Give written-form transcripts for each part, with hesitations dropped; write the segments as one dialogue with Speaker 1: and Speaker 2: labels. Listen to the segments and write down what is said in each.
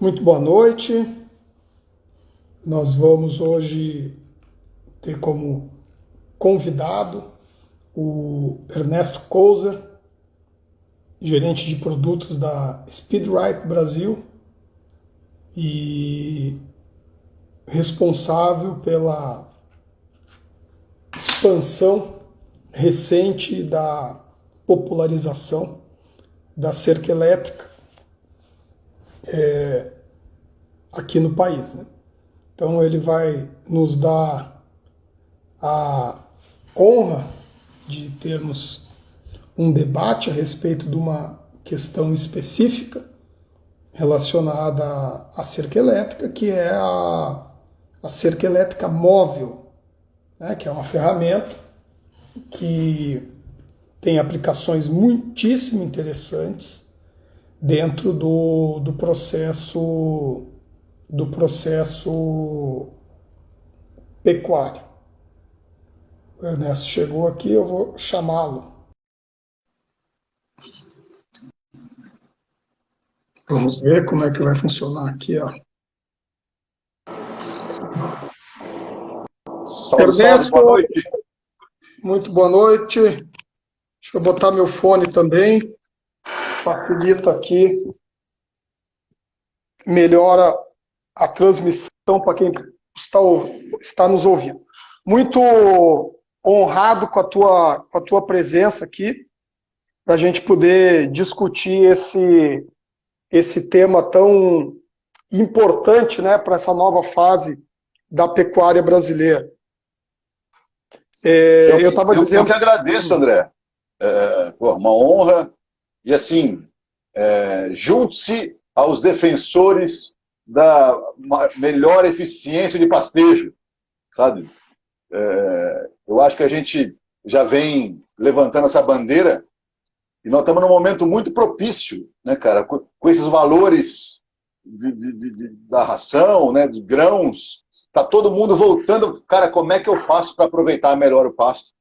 Speaker 1: Muito boa noite. Nós vamos hoje ter como convidado o Ernesto Couser, gerente de produtos da Speedrite Brasil e responsável pela expansão recente da popularização da cerca elétrica aqui no país, né? Então ele vai nos dar a honra de termos um debate a respeito de uma questão específica relacionada à cerca elétrica, que é a cerca elétrica móvel, né? Que é uma ferramenta que tem aplicações muitíssimo interessantes dentro do processo pecuário. O Ernesto chegou aqui, eu vou chamá-lo. Vamos ver como é que vai funcionar aqui, ó.
Speaker 2: Salve, salve, boa noite.
Speaker 1: Muito boa noite. Deixa eu botar meu fone também. Facilita aqui. Melhora a transmissão para quem está nos ouvindo. Muito honrado com a tua presença aqui, para a gente poder discutir esse tema tão importante, né, para essa nova fase da pecuária brasileira.
Speaker 2: Eu que agradeço, André. Uma honra. E assim, junte-se aos defensores da melhor eficiência de pastejo, sabe? Eu acho que a gente já vem levantando essa bandeira e nós estamos num momento muito propício, né, cara, com esses valores da ração, né, de grãos. Tá todo mundo voltando, cara, como é que eu faço para aproveitar melhor o pasto?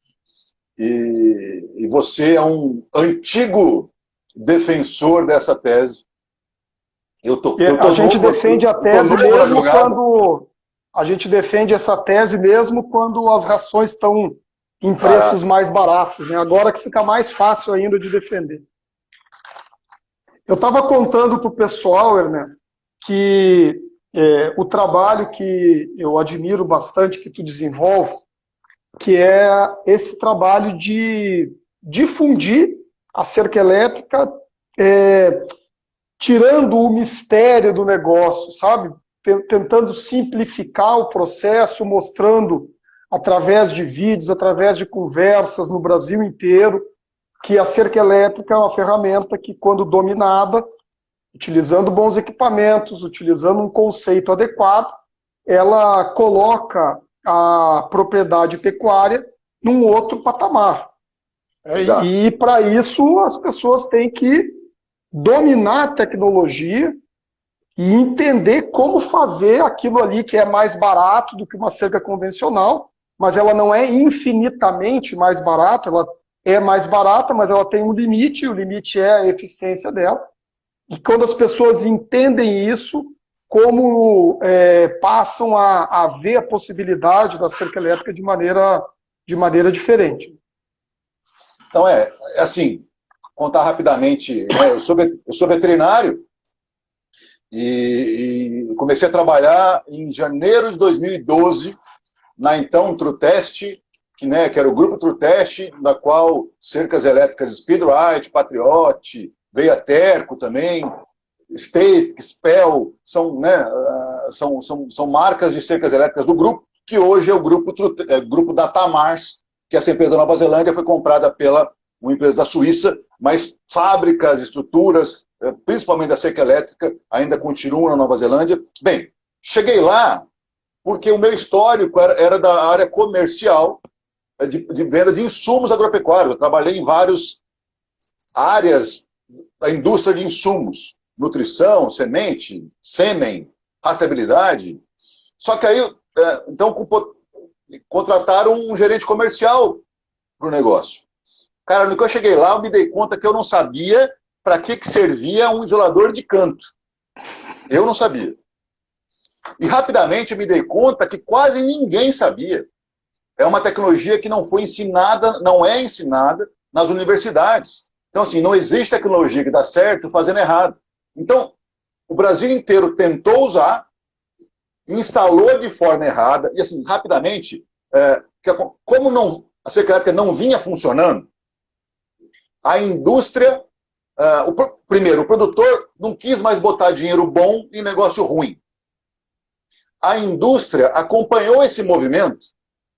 Speaker 2: E você é um antigo defensor dessa tese.
Speaker 1: A gente defende a tese mesmo quando a gente defende essa tese mesmo quando as rações estão em preços mais baratos, né? Agora que fica mais fácil ainda de defender. Eu estava contando para o pessoal, Ernesto, que o trabalho que eu admiro bastante que tu desenvolve, que é esse trabalho de difundir a cerca elétrica, tirando o mistério do negócio, sabe? Tentando simplificar o processo, mostrando através de vídeos, através de conversas no Brasil inteiro, que a cerca elétrica é uma ferramenta que, quando dominada, utilizando bons equipamentos, utilizando um conceito adequado, ela coloca a propriedade pecuária num outro patamar. E, para isso, as pessoas têm que dominar a tecnologia e entender como fazer aquilo ali que é mais barato do que uma cerca convencional, mas ela não é infinitamente mais barata, ela é mais barata, mas ela tem um limite, e o limite é a eficiência dela. E quando as pessoas entendem isso, como passam a ver a possibilidade da cerca elétrica de maneira diferente.
Speaker 2: Então, assim, contar rapidamente, né? Eu sou veterinário e comecei a trabalhar em janeiro de 2012 na então Trutest, que era o grupo Trutest, da qual cercas elétricas Speedrite, Patriot, veio a Terco também, State, Spell, são marcas de cercas elétricas do grupo, que hoje é o grupo da Tamars, que essa empresa da Nova Zelândia foi comprada pela uma empresa da Suíça, mas fábricas, estruturas, principalmente da cerca elétrica, ainda continuam na Nova Zelândia. Bem, cheguei lá porque o meu histórico era da área comercial, de venda de insumos agropecuários. Eu trabalhei em várias áreas da indústria de insumos, nutrição, semente, sêmen, rastreabilidade. Só que aí, então, contrataram um gerente comercial para o negócio. Cara, no que eu cheguei lá, eu me dei conta que eu não sabia para que servia um isolador de canto. Eu não sabia. E rapidamente eu me dei conta que quase ninguém sabia. É uma tecnologia que não foi ensinada, não é ensinada nas universidades. Então, assim, não existe tecnologia que dá certo fazendo errado. Então, o Brasil inteiro tentou usar, instalou de forma errada, e assim, rapidamente, como não, a cerca elétrica não vinha funcionando, a indústria, primeiro, o produtor não quis mais botar dinheiro bom em negócio ruim. A indústria acompanhou esse movimento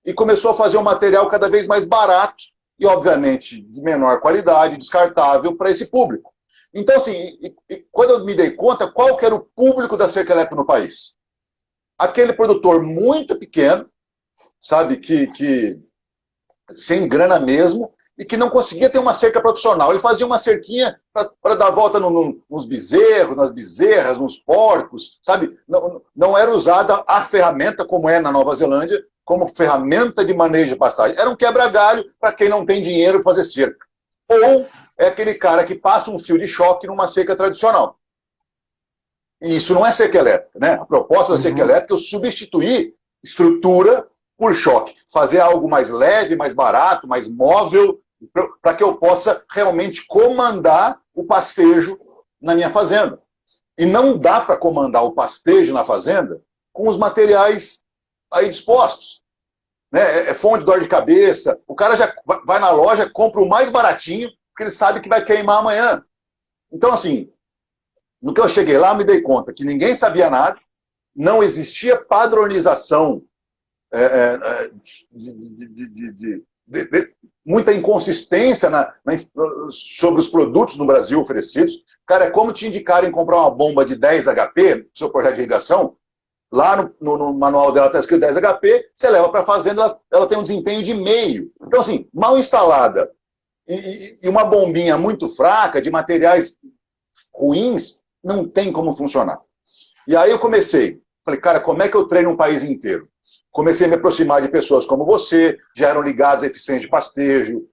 Speaker 2: e começou a fazer um material cada vez mais barato e, obviamente, de menor qualidade, descartável para esse público. Então, assim, quando eu me dei conta, qual que era o público da cerca elétrica no país? Aquele produtor muito pequeno, sabe, que sem grana mesmo, e que não conseguia ter uma cerca profissional. Ele fazia uma cerquinha para dar volta nos bezerros, nas bezerras, nos porcos, sabe? Não era usada a ferramenta, como é na Nova Zelândia, como ferramenta de manejo de pastagem. Era um quebra-galho para quem não tem dinheiro para fazer cerca. Ou é aquele cara que passa um fio de choque numa cerca tradicional. E isso não é cerca elétrica, né? A proposta da cerca elétrica é eu substituir estrutura por choque. Fazer algo mais leve, mais barato, mais móvel, para que eu possa realmente comandar o pastejo na minha fazenda. E não dá para comandar o pastejo na fazenda com os materiais aí dispostos. Né? É fonte de dor de cabeça. O cara já vai na loja, compra o mais baratinho, porque ele sabe que vai queimar amanhã. Então, assim, no que eu cheguei lá, me dei conta que ninguém sabia nada, não existia padronização muita inconsistência sobre os produtos no Brasil oferecidos. Cara, é como te indicarem comprar uma bomba de 10 HP, no seu projeto de irrigação, lá no manual dela está escrito 10 HP, você leva para a fazenda, ela tem um desempenho de meio. Então, assim, mal instalada e uma bombinha muito fraca, de materiais ruins, não tem como funcionar. E aí eu falei, cara, como é que eu treino um país inteiro? Comecei a me aproximar de pessoas como você, já eram ligadas a eficiência de pastejo,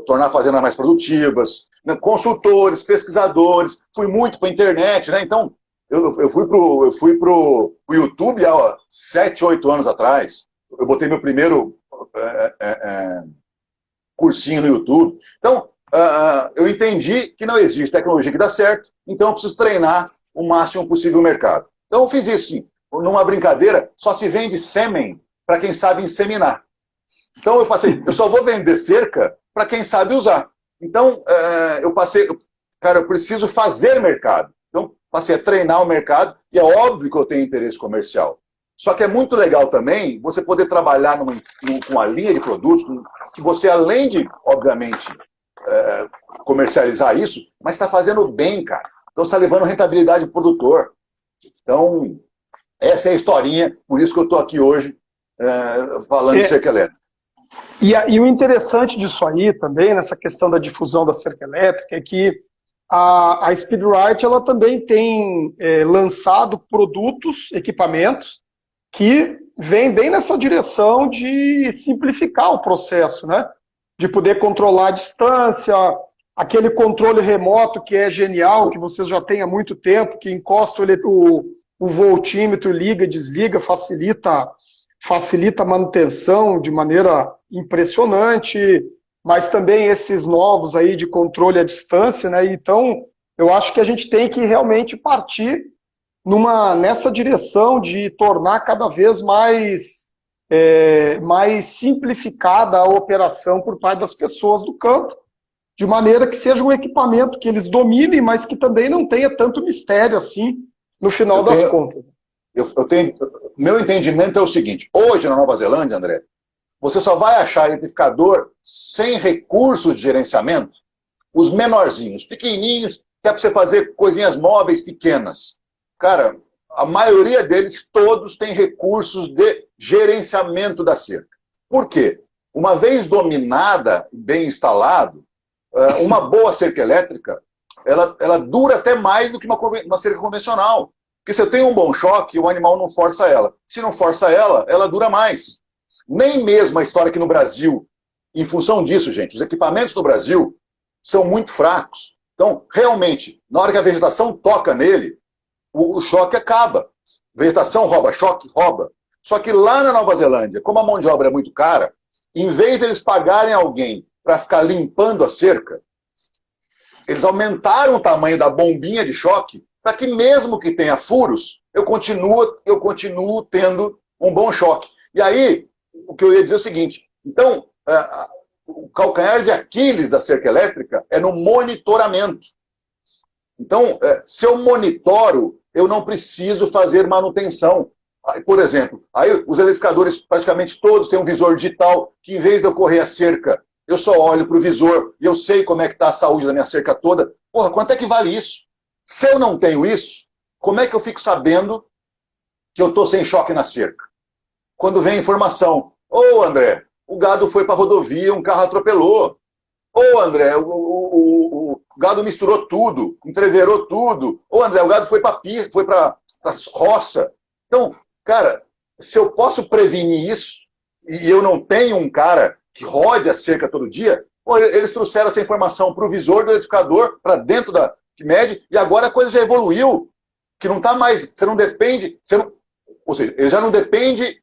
Speaker 2: tornar fazendas mais produtivas, né? Consultores, pesquisadores, fui muito para a internet, né? Então, eu fui pro YouTube há 7, 8 anos atrás. Eu botei meu primeiro cursinho no YouTube. Então, eu entendi que não existe tecnologia que dá certo, então eu preciso treinar o máximo possível o mercado. Então eu fiz isso, sim. Numa brincadeira, só se vende sêmen para quem sabe inseminar. Então eu só vou vender cerca para quem sabe usar. Então eu preciso fazer mercado. Então passei a treinar o mercado e é óbvio que eu tenho interesse comercial. Só que é muito legal também você poder trabalhar com uma linha de produtos que você, além de, obviamente, comercializar isso, mas está fazendo bem, cara. Então você está levando rentabilidade para o produtor. Então, essa é a historinha, por isso que eu estou aqui hoje falando de cerca elétrica.
Speaker 1: E o interessante disso aí também, nessa questão da difusão da cerca elétrica, é que a Speedwrite ela também tem lançado produtos, equipamentos, que vêm bem nessa direção de simplificar o processo, né? De poder controlar a distância, aquele controle remoto que é genial, que vocês já têm há muito tempo, que encosta o voltímetro, liga, desliga, facilita a manutenção de maneira impressionante, mas também esses novos aí de controle à distância, né? Então, eu acho que a gente tem que realmente partir nessa direção de tornar cada vez mais simplificada a operação por parte das pessoas do campo, de maneira que seja um equipamento que eles dominem, mas que também não tenha tanto mistério assim, no final das contas.
Speaker 2: Meu entendimento é o seguinte, hoje na Nova Zelândia, André, você só vai achar eletrificador sem recursos de gerenciamento, os menorzinhos, pequenininhos, que é para você fazer coisinhas móveis pequenas. Cara, a maioria deles, todos têm recursos de gerenciamento da cerca. Por quê? Uma vez dominada, bem instalado, uma boa cerca elétrica, ela dura até mais do que uma cerca convencional. Porque se eu tenho um bom choque, o animal não força ela. Se não força ela, ela dura mais. Nem mesmo a história aqui no Brasil, em função disso, gente, os equipamentos no Brasil são muito fracos. Então, realmente, na hora que a vegetação toca nele, o choque acaba. Vegetação rouba, choque rouba. Só que lá na Nova Zelândia, como a mão de obra é muito cara, em vez de eles pagarem alguém para ficar limpando a cerca, eles aumentaram o tamanho da bombinha de choque para que mesmo que tenha furos, eu continuo tendo um bom choque. E aí, o que eu ia dizer é o seguinte, então, o calcanhar de Aquiles da cerca elétrica é no monitoramento. Então, se eu monitoro, eu não preciso fazer manutenção. Por exemplo, aí os eletrificadores praticamente todos têm um visor digital, que em vez de eu correr a cerca, eu só olho para o visor e eu sei como é que está a saúde da minha cerca toda. Porra, quanto é que vale isso? Se eu não tenho isso, como é que eu fico sabendo que eu estou sem choque na cerca? Quando vem a informação, André, o gado foi para a rodovia, um carro atropelou. André, o gado misturou tudo, entreverou tudo. André, o gado foi para a roça. Então, cara, se eu posso prevenir isso, e eu não tenho um cara que rode a cerca todo dia, eles trouxeram essa informação para o visor do edificador, para dentro que mede, e agora a coisa já evoluiu, que não está mais, você não depende, ou seja, ele já não depende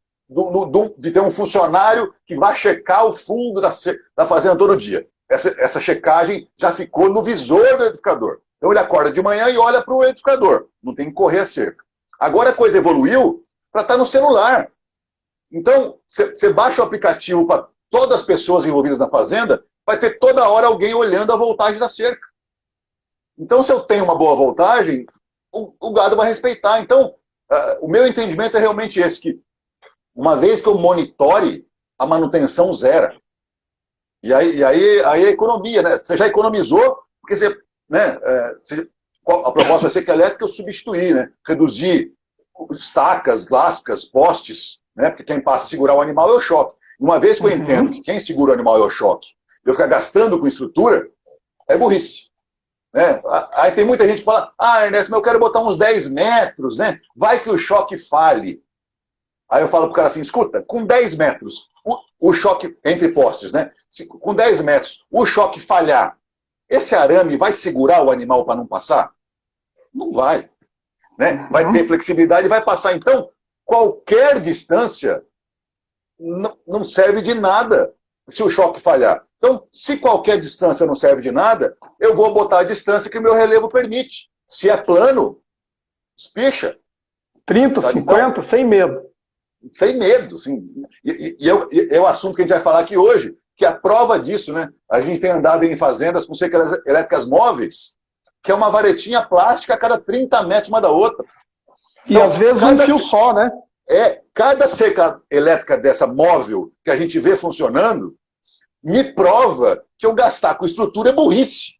Speaker 2: de ter um funcionário que vai checar o fundo da fazenda todo dia. Essa checagem já ficou no visor do edificador. Então ele acorda de manhã e olha para o edificador, não tem que correr a cerca. Agora a coisa evoluiu para estar no celular. Então, você baixa o aplicativo para todas as pessoas envolvidas na fazenda, vai ter toda hora alguém olhando a voltagem da cerca. Então, se eu tenho uma boa voltagem, o gado vai respeitar. Então, o meu entendimento é realmente esse, que uma vez que eu monitore, a manutenção zera. E aí a economia, né? Você já economizou, porque a proposta vai ser que a elétrica eu substituir, né? Reduzir estacas, lascas, postes, né? Porque quem passa a segurar o animal é o choque. Uma vez que eu entendo que quem segura o animal é o choque, eu ficar gastando com estrutura, é burrice. Né? Aí tem muita gente que fala, Ernesto, mas eu quero botar uns 10 metros, né? Vai que o choque fale. Aí eu falo pro cara assim, escuta, com 10 metros, o choque entre postes, né? Com 10 metros, o choque falhar, esse arame vai segurar o animal para não passar? Não vai. Né? Vai ter flexibilidade e vai passar. Então, qualquer distância não serve de nada se o choque falhar. Então, se qualquer distância não serve de nada, eu vou botar a distância que o meu relevo permite. Se é plano, espicha.
Speaker 1: 30, 50, então, sem medo.
Speaker 2: Sem medo. Sim. É o assunto que a gente vai falar aqui hoje, que é a prova disso, né? A gente tem andado em fazendas com cercas elétricas móveis, que é uma varetinha plástica a cada 30 metros uma da outra.
Speaker 1: E então, às vezes um fio só, né?
Speaker 2: Cada cerca elétrica dessa móvel que a gente vê funcionando, me prova que eu gastar com estrutura é burrice.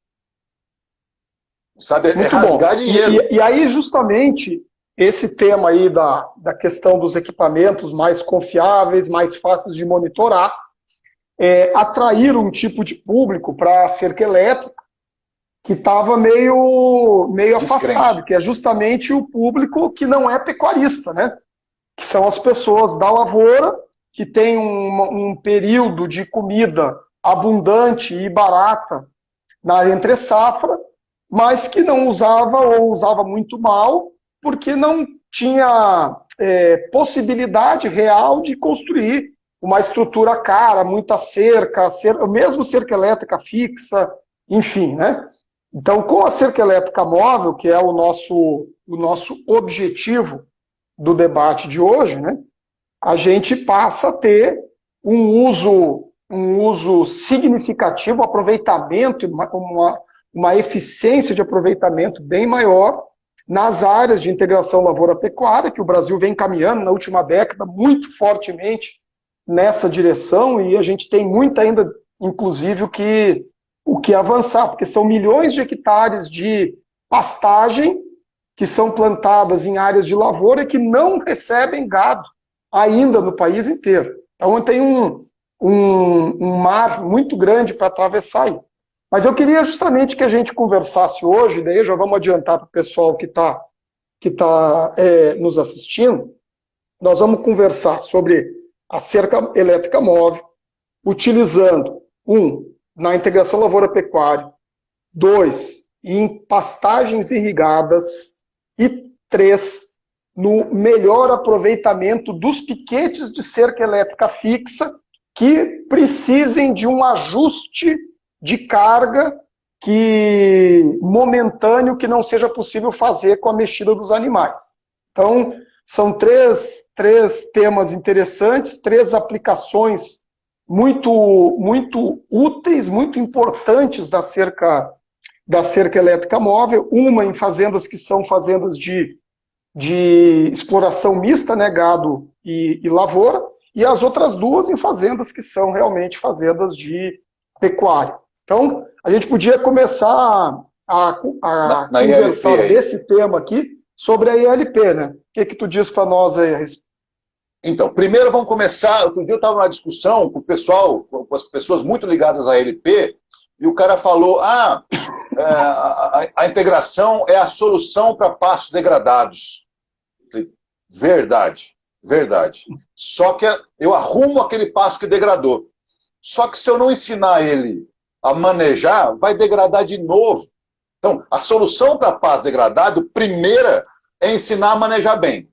Speaker 2: Sabe?
Speaker 1: Muito
Speaker 2: rasgar
Speaker 1: bom.
Speaker 2: dinheiro.
Speaker 1: E aí, justamente, esse tema aí da questão dos equipamentos mais confiáveis, mais fáceis de monitorar, atrair um tipo de público para a cerca elétrica que estava meio afastado, que é justamente o público que não é pecuarista, né? Que são as pessoas da lavoura, que tem um período de comida abundante e barata na entre-safra, mas que não usava ou usava muito mal, porque não tinha possibilidade real de construir uma estrutura cara, muita cerca, mesmo cerca elétrica fixa, enfim, né? Então, com a cerca elétrica móvel, que é o nosso objetivo do debate de hoje, né, a gente passa a ter um uso significativo, um aproveitamento, uma eficiência de aproveitamento bem maior nas áreas de integração lavoura-pecuária, que o Brasil vem caminhando na última década muito fortemente nessa direção, e a gente tem muito ainda, inclusive, o que avançar, porque são milhões de hectares de pastagem que são plantadas em áreas de lavoura e que não recebem gado ainda no país inteiro. Então tem um mar muito grande para atravessar aí. Mas eu queria justamente que a gente conversasse hoje, daí já vamos adiantar para o pessoal que tá nos assistindo, nós vamos conversar sobre a cerca elétrica móvel, utilizando, na integração lavoura-pecuária, 2, em pastagens irrigadas, e 3, no melhor aproveitamento dos piquetes de cerca elétrica fixa que precisem de um ajuste de carga momentâneo que não seja possível fazer com a mexida dos animais. Então, são três temas interessantes, 3 aplicações muito úteis, muito importantes da cerca elétrica móvel, uma em fazendas que são fazendas de exploração mista, né, gado e lavoura, e as outras 2 em fazendas que são realmente fazendas de pecuária. Então, a gente podia começar a conversar desse tema aqui sobre a ILP, né? O que tu diz para nós aí a respeito?
Speaker 2: Então, primeiro vamos começar. Outro dia eu estava numa discussão com o pessoal, com as pessoas muito ligadas à ILP, e o cara falou: a integração é a solução para pastos degradados. Verdade, verdade. Só que eu arrumo aquele pasto que degradou. Só que se eu não ensinar ele a manejar, vai degradar de novo. Então, a solução para pasto degradado, primeira, é ensinar a manejar bem.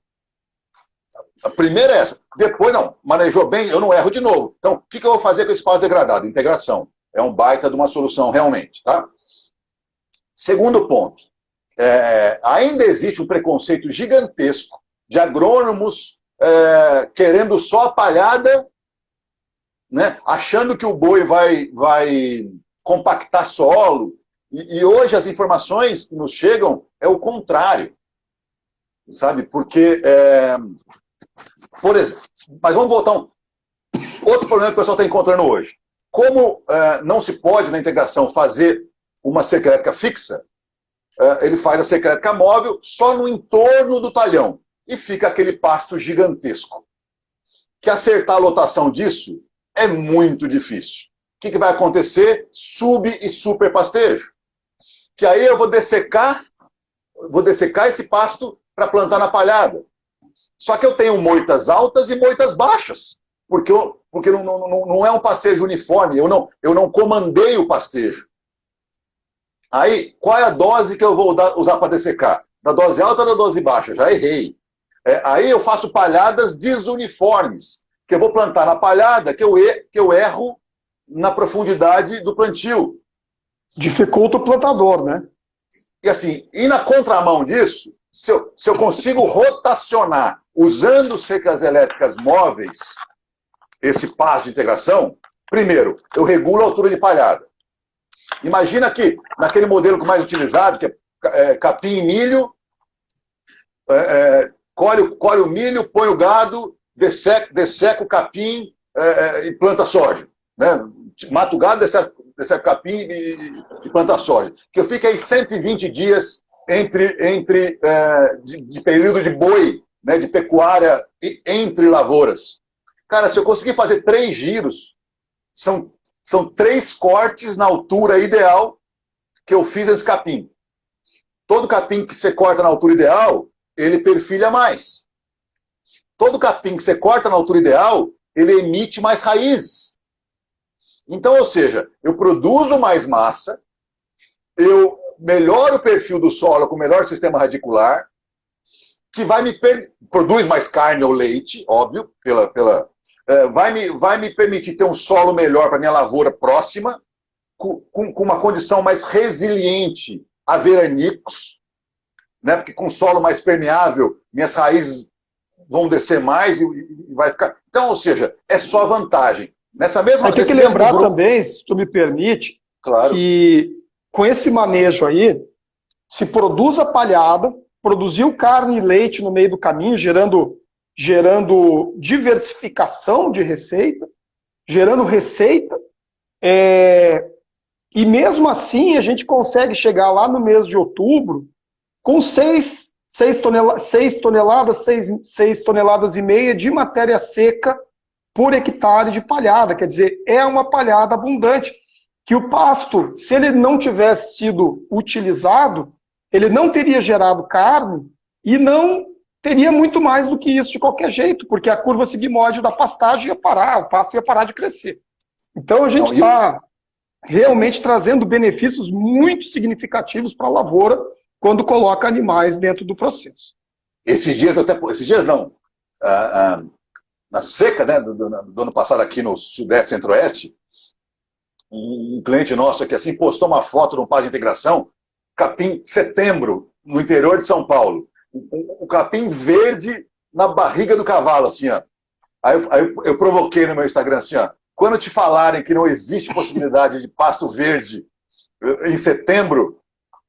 Speaker 2: A primeira é essa. Depois, não, manejou bem, eu não erro de novo. Então, o que eu vou fazer com esse pasto degradado? Integração. É um baita de uma solução realmente, tá? Segundo ponto. Ainda existe um preconceito gigantesco de agrônomos querendo só a palhada, né, achando que o boi vai compactar solo. E hoje as informações que nos chegam é o contrário. Sabe? Porque, por exemplo, mas vamos voltar outro problema que o pessoal está encontrando hoje. Como não se pode, na integração, fazer uma cerca elétrica fixa, ele faz a cerca elétrica móvel só no entorno do talhão. E fica aquele pasto gigantesco. Que acertar a lotação disso é muito difícil. O que vai acontecer? Sub- e superpastejo. Que aí eu vou dessecar esse pasto para plantar na palhada. Só que eu tenho moitas altas e moitas baixas. Porque não é um pastejo uniforme, eu não comandei o pastejo. Aí, qual é a dose que eu vou usar para dessecar? Da dose alta ou da dose baixa? Já errei. Aí eu faço palhadas desuniformes, que eu vou plantar na palhada, que eu erro na profundidade do plantio.
Speaker 1: Dificulta o plantador, né?
Speaker 2: E assim, e na contramão disso, se eu consigo rotacionar, usando cercas elétricas móveis, esse passo de integração, primeiro, eu regulo a altura de palhada. Imagina que, naquele modelo mais utilizado, que é capim e milho, colhe o milho, põe o gado, desseca o capim e planta soja. Né? Mata o gado, desseca o capim e planta soja. Que eu fico aí 120 dias de período de boi, né, de pecuária, entre lavouras. Cara, se eu conseguir fazer 3 giros, são 3 cortes na altura ideal que eu fiz esse capim. Todo capim que você corta na altura ideal, ele perfilha mais. Todo capim que você corta na altura ideal, ele emite mais raízes. Então, ou seja, eu produzo mais massa, eu melhoro o perfil do solo com melhor sistema radicular, que produz mais carne ou leite, óbvio, vai me permitir ter um solo melhor para minha lavoura próxima, com uma condição mais resiliente a veranicos, né? Porque com solo mais permeável, minhas raízes vão descer mais e vai ficar... Então, ou seja, é só vantagem. Nessa mesma...
Speaker 1: Tem que lembrar também, se tu me permite,
Speaker 2: claro,
Speaker 1: que com esse manejo aí, se produz a palhada, produziu carne e leite no meio do caminho, gerando diversificação de receita, gerando receita, e mesmo assim a gente consegue chegar lá no mês de outubro com 6 toneladas e meia de matéria seca por hectare de palhada. Quer dizer, é uma palhada abundante, que o pasto, se ele não tivesse sido utilizado, ele não teria gerado carne e não teria muito mais do que isso de qualquer jeito, porque a curva sigmoide da pastagem ia parar, o pasto ia parar de crescer. Então a gente está realmente trazendo benefícios muito significativos para a lavoura quando coloca animais dentro do processo.
Speaker 2: esses dias não, na seca, né, do ano passado aqui no Sudeste, Centro-Oeste, um cliente nosso aqui assim postou uma foto de um par de integração, capim setembro, no interior de São Paulo. O capim verde na barriga do cavalo, assim, ó. Aí eu provoquei no meu Instagram assim, ó. Quando te falarem que não existe possibilidade de pasto verde em setembro,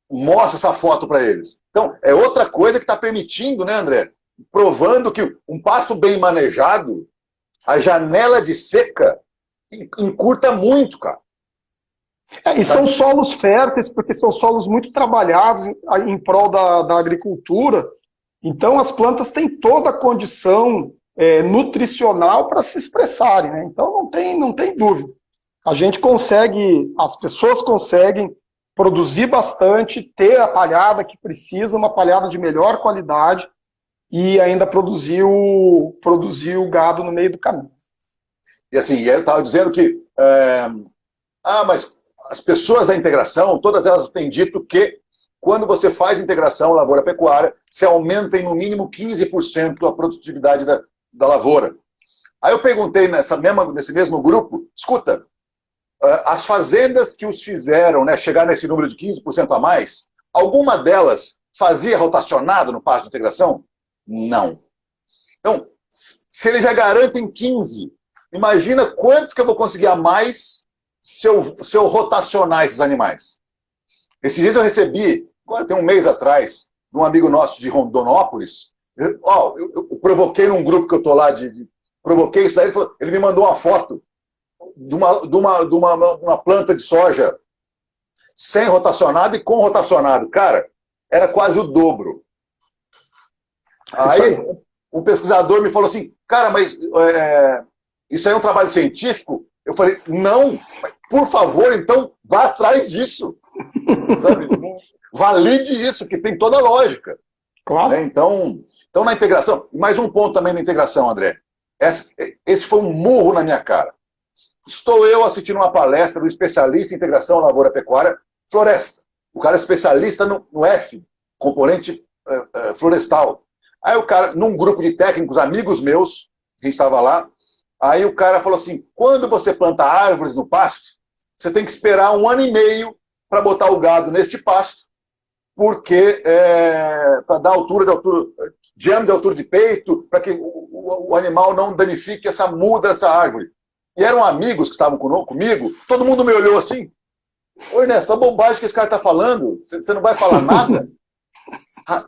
Speaker 2: mostra essa foto para eles. Então, é outra coisa que está permitindo, né, André? Provando que um pasto bem manejado, a janela de seca encurta muito, cara.
Speaker 1: E são solos férteis, porque são solos muito trabalhados em prol da agricultura. Então, as plantas têm toda a condição nutricional para se expressarem, né? Então, não tem dúvida. A gente consegue, as pessoas conseguem produzir bastante, ter a palhada que precisa, uma palhada de melhor qualidade e ainda produzir o gado no meio do caminho.
Speaker 2: E assim, eu estava dizendo que mas as pessoas da integração, todas elas têm dito que quando você faz integração lavoura-pecuária, se aumenta em no mínimo 15% a produtividade da lavoura. Aí eu perguntei nesse mesmo grupo, escuta, as fazendas que os fizeram, né, chegar nesse número de 15% a mais, alguma delas fazia rotacionado no pasto de integração? Não. Então, se eles já garantem 15, imagina quanto que eu vou conseguir a mais se eu rotacionar esses animais. Esses dias eu recebi, agora tem um mês atrás, de um amigo nosso de Rondonópolis, eu provoquei num grupo que eu estou lá, provoquei isso daí, ele me mandou uma foto de uma planta de soja sem rotacionado e com rotacionado. Cara, era quase o dobro. Aí um pesquisador me falou assim, cara, mas isso aí é um trabalho científico? Eu falei, não, por favor, então vá atrás disso. Sabe? Valide isso, que tem toda a lógica.
Speaker 1: Claro.
Speaker 2: Né? Então, na integração, mais um ponto também da integração, André. Esse foi um murro na minha cara. Estou eu assistindo uma palestra do especialista em integração lavoura-pecuária floresta. O cara é especialista no F, componente florestal. Aí o cara, num grupo de técnicos, amigos meus, a gente estava lá, aí o cara falou assim, quando você planta árvores no pasto, você tem que esperar 1 ano e meio para botar o gado neste pasto, porque para dar diâmetro de altura de peito, para que o animal não danifique essa muda dessa árvore. E eram amigos que estavam comigo, todo mundo me olhou assim, ô Ernesto, a bobagem que esse cara está falando, você não vai falar nada?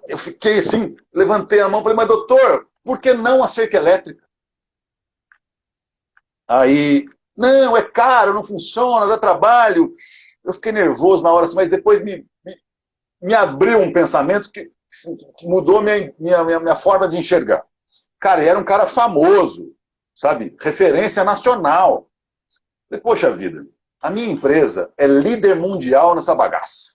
Speaker 2: Eu fiquei assim, levantei a mão e falei, mas doutor, por que não a cerca elétrica? Aí, não, é caro, não funciona, dá trabalho. Eu fiquei nervoso na hora, mas depois me abriu um pensamento que mudou minha forma de enxergar. Cara, era um cara famoso, sabe? Referência nacional. Falei, poxa vida, a minha empresa é líder mundial nessa bagaça.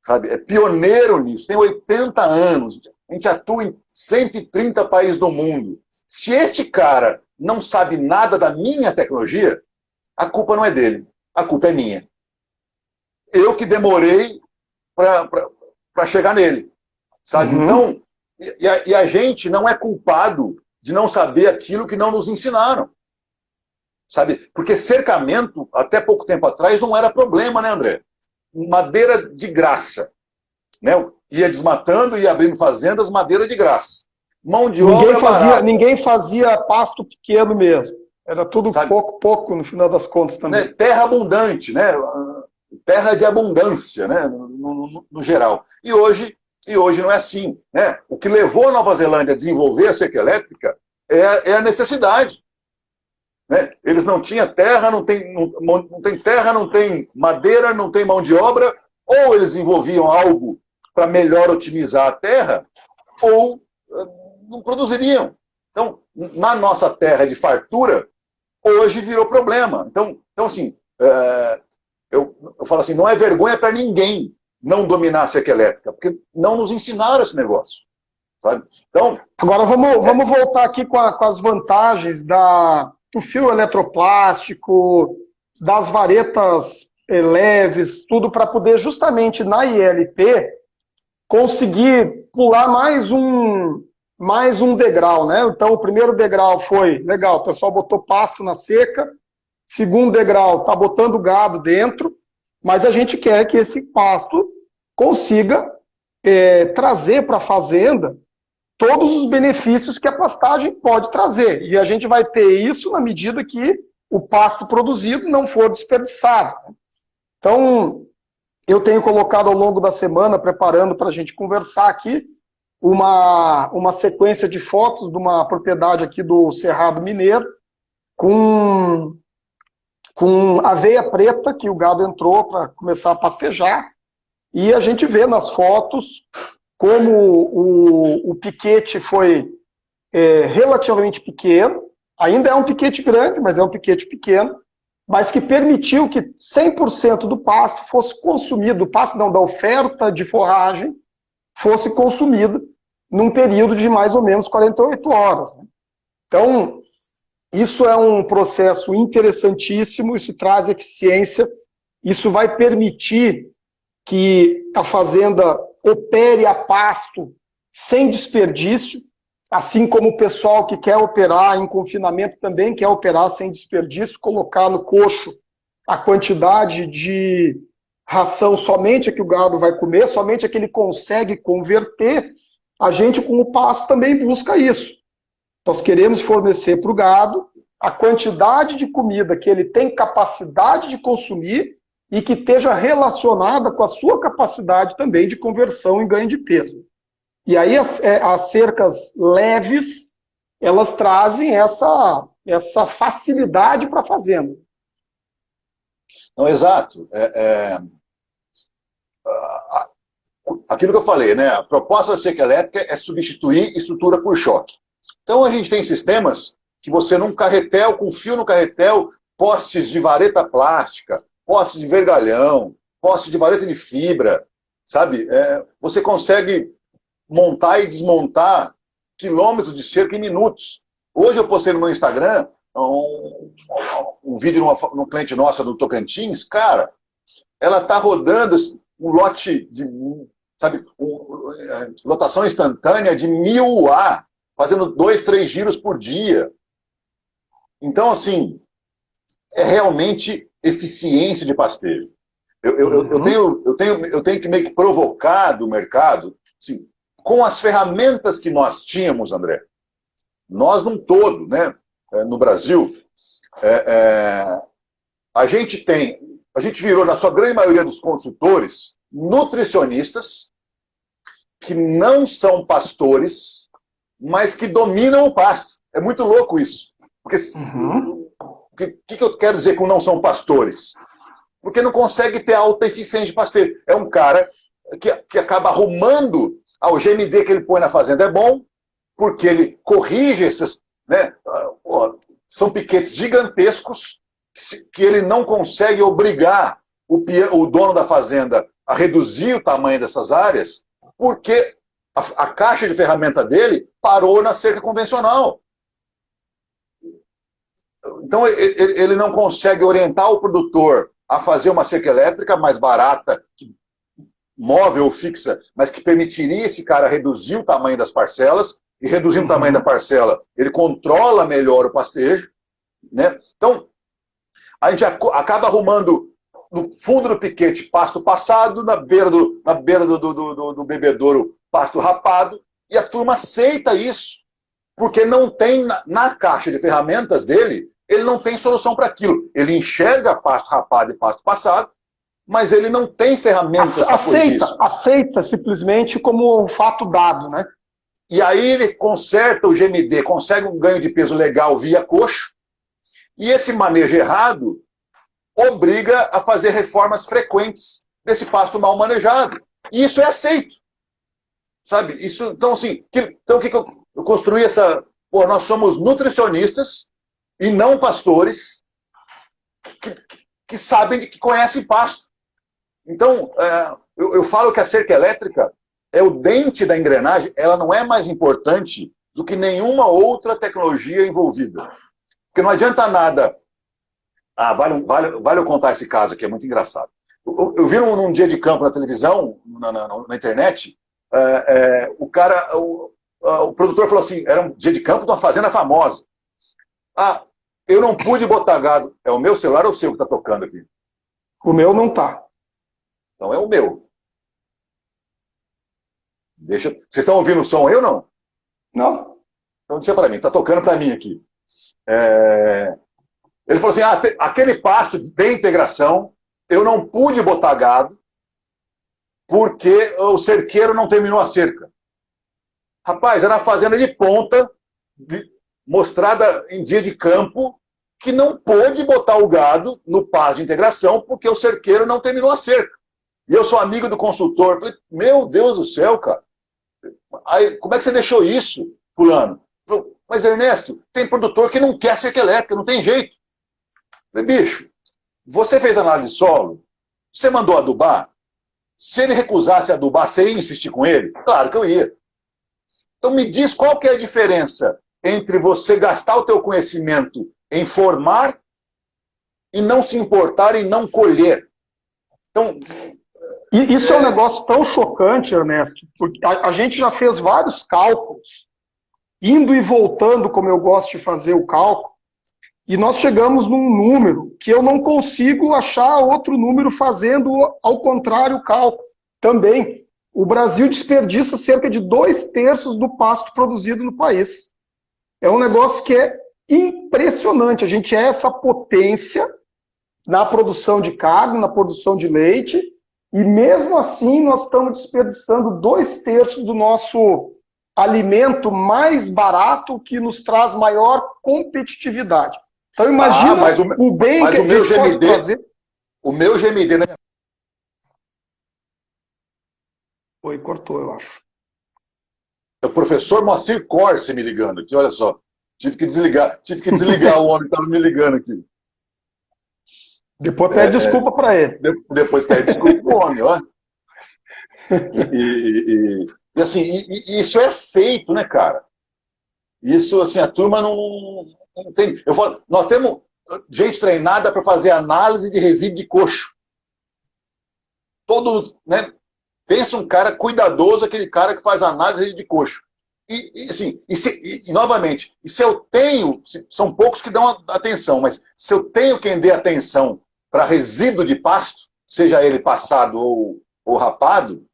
Speaker 2: Sabe? É pioneiro nisso, tem 80 anos. A gente atua em 130 países do mundo. Se este cara não sabe nada da minha tecnologia, a culpa não é dele, a culpa é minha. Eu que demorei para chegar nele, sabe?
Speaker 1: Uhum.
Speaker 2: Então, e a gente não é culpado de não saber aquilo que não nos ensinaram, sabe? Porque cercamento, até pouco tempo atrás, não era problema, né, André? Madeira de graça, né? Ia desmatando, ia abrindo fazendas, madeira de graça. Mão de obra barata.
Speaker 1: Ninguém fazia pasto pequeno mesmo. Era tudo pouco no final das contas também.
Speaker 2: Né? Terra abundante, né? Terra de abundância, né? No geral. E hoje não é assim, né? O que levou a Nova Zelândia a desenvolver a cerca elétrica é a necessidade. Né? Eles não tinham terra, não tem terra, não tem madeira, não tem mão de obra, ou eles desenvolviam algo para melhor otimizar a terra, ou não produziriam. Então, na nossa terra de fartura, hoje virou problema. Então assim, eu falo assim, não é vergonha para ninguém não dominar a cerca elétrica, porque não nos ensinaram esse negócio. Sabe? Então,
Speaker 1: agora vamos voltar aqui com as vantagens do fio eletroplástico, das varetas leves, tudo para poder justamente na ILP consegui pular mais um degrau, né? Então, o primeiro degrau foi, legal, o pessoal botou pasto na seca. Segundo degrau, está botando gado dentro, mas a gente quer que esse pasto consiga trazer para a fazenda todos os benefícios que a pastagem pode trazer. E a gente vai ter isso na medida que o pasto produzido não for desperdiçado. Então, eu tenho colocado ao longo da semana, preparando para a gente conversar aqui, uma sequência de fotos de uma propriedade aqui do Cerrado Mineiro, com aveia preta, que o gado entrou para começar a pastejar, e a gente vê nas fotos como o piquete foi relativamente pequeno, ainda é um piquete grande, mas é um piquete pequeno, mas que permitiu que 100% do pasto fosse consumido, do pasto não, da oferta de forragem, fosse consumida num período de mais ou menos 48 horas. Né? Então, isso é um processo interessantíssimo, isso traz eficiência, isso vai permitir que a fazenda opere a pasto sem desperdício, assim como o pessoal que quer operar em confinamento também quer operar sem desperdício, colocar no coxo a quantidade de ração somente a que o gado vai comer, somente a que ele consegue converter. A gente, com o pasto, também busca isso. Nós queremos fornecer para o gado a quantidade de comida que ele tem capacidade de consumir e que esteja relacionada com a sua capacidade também de conversão e ganho de peso. E aí as cercas leves, elas trazem essa facilidade para a fazenda.
Speaker 2: Não, exato. Aquilo que eu falei, né? A proposta da cerca elétrica é substituir estrutura por choque. Então a gente tem sistemas que você num carretel, com fio no carretel, postes de vareta plástica, postes de vergalhão, postes de vareta de fibra, sabe? Você consegue montar e desmontar quilômetros de cerca em minutos. Hoje eu postei no meu Instagram um vídeo num cliente nossa do Tocantins, cara, ela tá rodando um lote de, sabe, lotação instantânea de 1000 UA, fazendo 2, 3 giros por dia. Então, assim, é realmente eficiência de pastejo. Eu tenho que meio que provocar do mercado, assim, com as ferramentas que nós tínhamos, André, nós num todo, né, no Brasil, a gente virou, na sua grande maioria dos consultores, nutricionistas que não são pastores, mas que dominam o pasto. É muito louco isso. Porque que eu quero dizer com não são pastores? Porque não consegue ter alta eficiência de pastejo. É um cara que acaba arrumando o GMD que ele põe na fazenda é bom, porque ele corrige esses, né? São piquetes gigantescos que ele não consegue obrigar o dono da fazenda a reduzir o tamanho dessas áreas, porque a caixa de ferramenta dele parou na cerca convencional. Então ele não consegue orientar o produtor a fazer uma cerca elétrica mais barata, móvel ou fixa, mas que permitiria esse cara reduzir o tamanho das parcelas, e reduzindo o tamanho da parcela, ele controla melhor o pastejo, né? Então, a gente acaba arrumando no fundo do piquete pasto passado, na beira do bebedouro pasto rapado, e a turma aceita isso, porque não tem, na caixa de ferramentas dele, ele não tem solução para aquilo. Ele enxerga pasto rapado e pasto passado, mas ele não tem ferramentas para corrigir isso.
Speaker 1: Aceita simplesmente como um fato dado, né?
Speaker 2: E aí ele conserta o GMD, consegue um ganho de peso legal via coxo, e esse manejo errado obriga a fazer reformas frequentes desse pasto mal manejado. E isso é aceito. Sabe? Isso, então, assim, o que eu construí essa... Pô, nós somos nutricionistas e não pastores que sabem, que conhecem pasto. Então, eu falo que a cerca elétrica é o dente da engrenagem, ela não é mais importante do que nenhuma outra tecnologia envolvida. Porque não adianta nada... vale eu contar esse caso aqui, é muito engraçado. Eu vi num dia de campo na televisão, na internet, o produtor falou assim, era um dia de campo de uma fazenda famosa. Ah, eu não pude botar gado. É o meu celular ou o seu que está tocando aqui?
Speaker 1: O meu não tá.
Speaker 2: Então é o meu. Vocês estão ouvindo o som aí ou não?
Speaker 1: Não.
Speaker 2: Então deixa para mim, está tocando para mim aqui. Ele falou assim, aquele pasto de integração, eu não pude botar gado porque o cerqueiro não terminou a cerca. Rapaz, era uma fazenda de ponta, mostrada em dia de campo, que não pôde botar o gado no pasto de integração porque o cerqueiro não terminou a cerca. E eu sou amigo do consultor. Falei, meu Deus do céu, cara. Aí, como é que você deixou isso, fulano? Falei, mas Ernesto, tem produtor que não quer cerca elétrica, não tem jeito. Falei, bicho, você fez análise de solo? Você mandou adubar? Se ele recusasse adubar, você ia insistir com ele? Claro que eu ia. Então me diz qual que é a diferença entre você gastar o teu conhecimento em formar e não se importar em não colher. Então,
Speaker 1: e isso é um negócio tão chocante, Ernesto, porque a gente já fez vários cálculos, indo e voltando, como eu gosto de fazer o cálculo, e nós chegamos num número que eu não consigo achar outro número fazendo ao contrário o cálculo. Também, o Brasil desperdiça cerca de 2/3 do pasto produzido no país. É um negócio que é impressionante. A gente é essa potência na produção de carne, na produção de leite, e mesmo assim nós estamos desperdiçando 2/3 do nosso alimento mais barato, que nos traz maior competitividade. Então imagina o bem que a gente pode trazer.
Speaker 2: O meu GMD...
Speaker 1: Oi, cortou, eu acho.
Speaker 2: É o professor Moacir Corse me ligando aqui, olha só. Tive que desligar o homem que estava me ligando aqui.
Speaker 1: Depois pede desculpa para ele.
Speaker 2: Depois pede desculpa para o homem, ó. E assim, isso é aceito, né, cara? Isso, assim, a turma não tem... Eu falo, nós temos gente treinada para fazer análise de resíduo de coxo. Todo, né? Pensa um cara cuidadoso, aquele cara que faz análise de resíduo de coxo. E novamente, se eu tenho... São poucos que dão atenção, mas se eu tenho quem dê atenção para resíduo de pasto, seja ele passado ou rapado,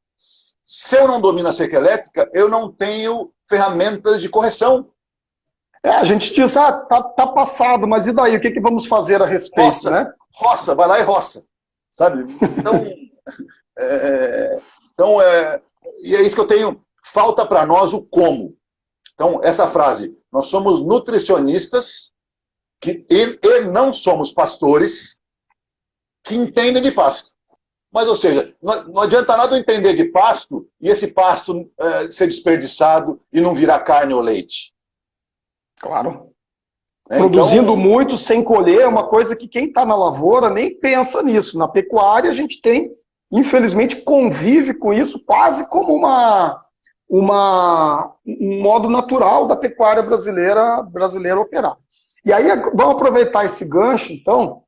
Speaker 2: se eu não domino a cerca elétrica, eu não tenho ferramentas de correção.
Speaker 1: A gente diz, tá passado, mas e daí? O que vamos fazer a respeito, né?
Speaker 2: Roça, vai lá e roça, sabe? Então, e é isso que eu tenho. Falta para nós o como. Então, essa frase, nós somos nutricionistas e não somos pastores que entendem de pasto. Mas, ou seja, não adianta nada eu entender de pasto e esse pasto ser desperdiçado e não virar carne ou leite.
Speaker 1: Claro. Produzindo muito sem colher é uma coisa que quem está na lavoura nem pensa nisso. Na pecuária a gente tem, infelizmente, convive com isso quase como um modo natural da pecuária brasileira operar. E aí vamos aproveitar esse gancho, então,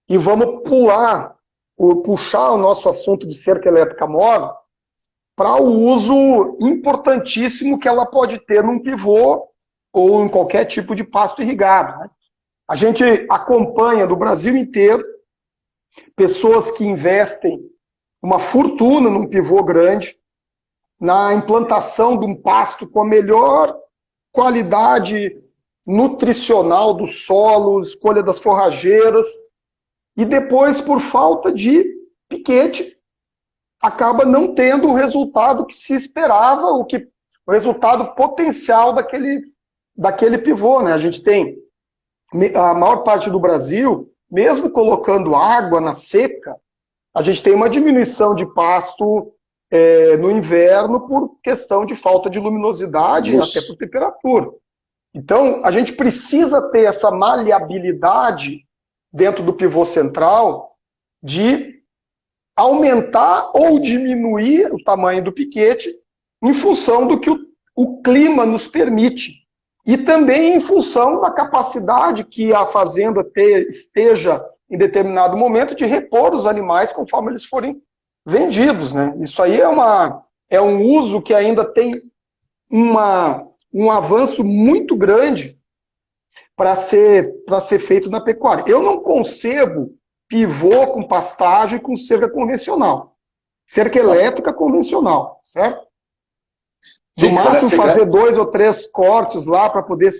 Speaker 1: e vamos puxar o nosso assunto de cerca elétrica móvel para o uso importantíssimo que ela pode ter num pivô ou em qualquer tipo de pasto irrigado, né? A gente acompanha do Brasil inteiro pessoas que investem uma fortuna num pivô grande, na implantação de um pasto com a melhor qualidade nutricional do solo, escolha das forrageiras, e depois, por falta de piquete, acaba não tendo o resultado que se esperava, o resultado potencial daquele pivô, né? A gente tem a maior parte do Brasil, mesmo colocando água na seca, a gente tem uma diminuição de pasto no inverno por questão de falta de luminosidade, até por temperatura. Então, a gente precisa ter essa maleabilidade dentro do pivô central de aumentar ou diminuir o tamanho do piquete em função do que o clima nos permite. E também em função da capacidade que a fazenda esteja, em determinado momento, de repor os animais conforme eles forem vendidos, né? Isso aí é é um uso que ainda tem um avanço muito grande para ser feito na pecuária. Eu não concebo pivô com pastagem com cerca convencional. Cerca elétrica convencional, certo? No máximo fazer 2 ou 3 cortes lá para poder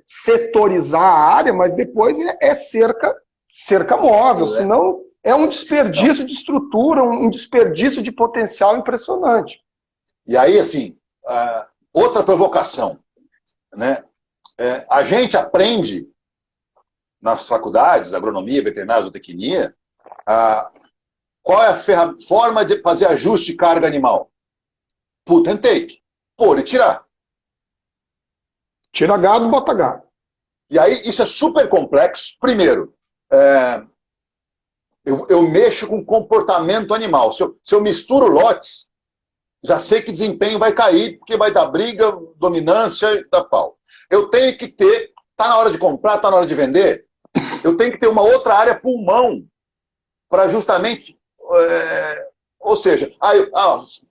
Speaker 1: setorizar a área, mas depois é cerca móvel, senão é um desperdício de estrutura, um desperdício de potencial impressionante.
Speaker 2: E aí, assim, outra provocação, né? A gente aprende nas faculdades, agronomia, veterinária, zootecnia, qual é a forma de fazer ajuste de carga animal? Put and take. Pôr e tirar.
Speaker 1: Tira gado, bota gado.
Speaker 2: E aí, isso é super complexo. Primeiro, eu mexo com comportamento animal. Se eu misturo lotes, já sei que desempenho vai cair, porque vai dar briga, dominância e tal pau. Eu tenho que ter, tá na hora de comprar, tá na hora de vender, eu tenho que ter uma outra área pulmão para justamente, ou seja,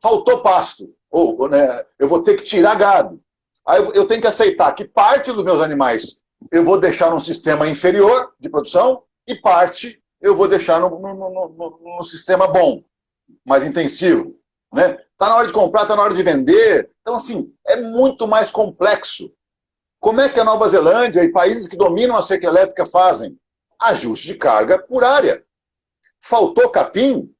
Speaker 2: faltou pasto, ou né, eu vou ter que tirar gado. Aí eu tenho que aceitar que parte dos meus animais eu vou deixar num sistema inferior de produção e parte eu vou deixar no sistema bom, mais intensivo. Né? Tá na hora de comprar, tá na hora de vender. Então, assim, é muito mais complexo. Como é que a Nova Zelândia e países que dominam a cerca elétrica fazem? Ajuste de carga por área. Faltou capim?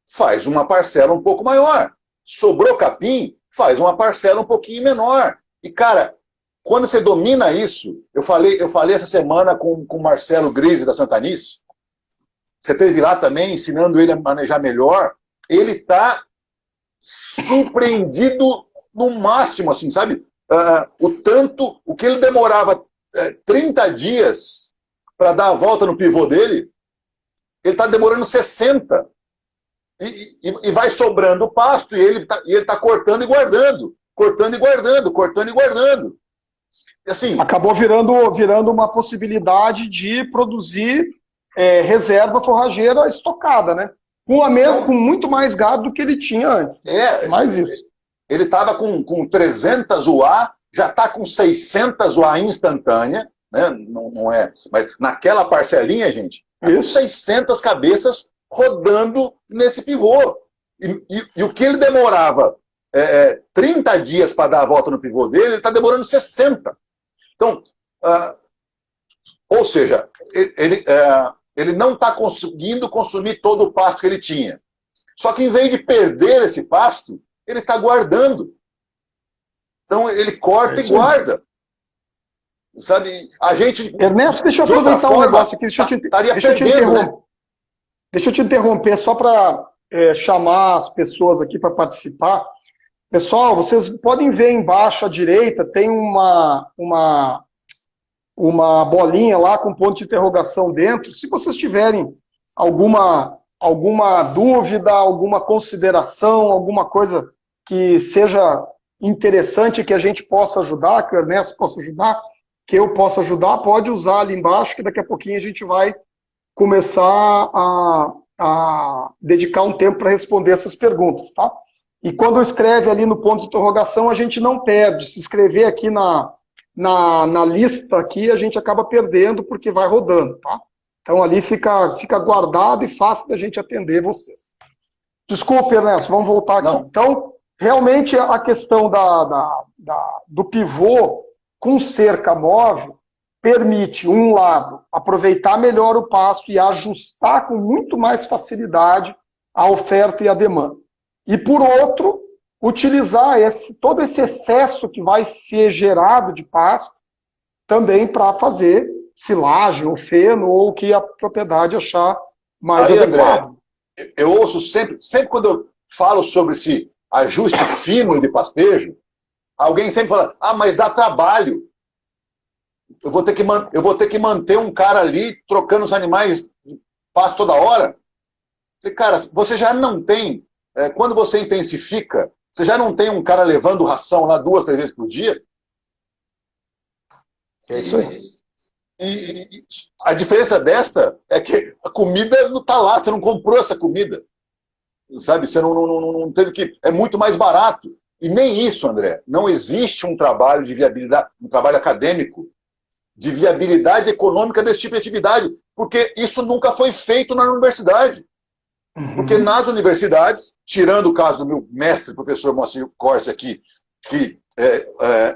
Speaker 2: Faz uma parcela um pouco maior. Sobrou capim? Faz uma parcela um pouquinho menor. E, cara, quando você domina isso, eu falei essa semana com o Marcelo Grise da Santanice, você esteve lá também ensinando ele a manejar melhor, ele está surpreendido no máximo, assim, sabe? O que ele demorava 30 dias para dar a volta no pivô dele, ele está demorando 60. E vai sobrando o pasto, e ele está cortando e guardando, cortando e guardando, cortando e guardando. E assim,
Speaker 1: acabou virando uma possibilidade de produzir reserva forrageira estocada, né? Com muito mais gado do que ele tinha antes. Mais isso.
Speaker 2: Ele estava com 300 UA, já está com 600 UA instantânea, né? Não é, mas naquela parcelinha, gente, tá com 600 cabeças rodando nesse pivô. E o que ele demorava 30 dias para dar a volta no pivô dele, ele está demorando 60. Então, ou seja, ele não está conseguindo consumir todo o pasto que ele tinha. Só que em vez de perder esse pasto, ele está guardando. Então ele corta e guarda. Sabe? A gente.
Speaker 1: Ernesto, deixa eu aproveitar um negócio aqui. Deixa eu te interromper só para chamar as pessoas aqui para participar. Pessoal, vocês podem ver embaixo à direita, tem uma bolinha lá com ponto de interrogação dentro. Se vocês tiverem alguma dúvida, alguma consideração, alguma coisa que seja interessante, que a gente possa ajudar, que o Ernesto possa ajudar, que eu possa ajudar, pode usar ali embaixo, que daqui a pouquinho a gente vai começar a dedicar um tempo para responder essas perguntas, tá? E quando escreve ali no ponto de interrogação, a gente não perde. Se escrever aqui na lista aqui, a gente acaba perdendo porque vai rodando, tá? Então ali fica guardado e fácil da gente atender vocês. Desculpe, Ernesto, vamos voltar aqui. Não. Então, realmente a questão do pivô com cerca móvel permite, um lado, aproveitar melhor o pasto e ajustar com muito mais facilidade a oferta e a demanda. E, por outro, utilizar todo esse excesso que vai ser gerado de pasto também para fazer silagem ou feno ou o que a propriedade achar mais adequado.
Speaker 2: André, eu ouço sempre quando eu falo sobre esse ajuste fino de pastejo, alguém sempre fala, mas dá trabalho. Eu vou ter que manter um cara ali trocando os animais de pasto toda hora. Cara, você já não tem, quando você intensifica, você já não tem um cara levando ração lá 2, 3 vezes por dia?
Speaker 1: É isso aí.
Speaker 2: E a diferença desta é que a comida não está lá, você não comprou essa comida. sabe? Você não teve que... É muito mais barato. E nem isso, André. Não existe um trabalho de viabilidade, um trabalho acadêmico de viabilidade econômica desse tipo de atividade, porque isso nunca foi feito na universidade. Porque nas universidades, tirando o caso do meu mestre, professor Moacir Corsi aqui, que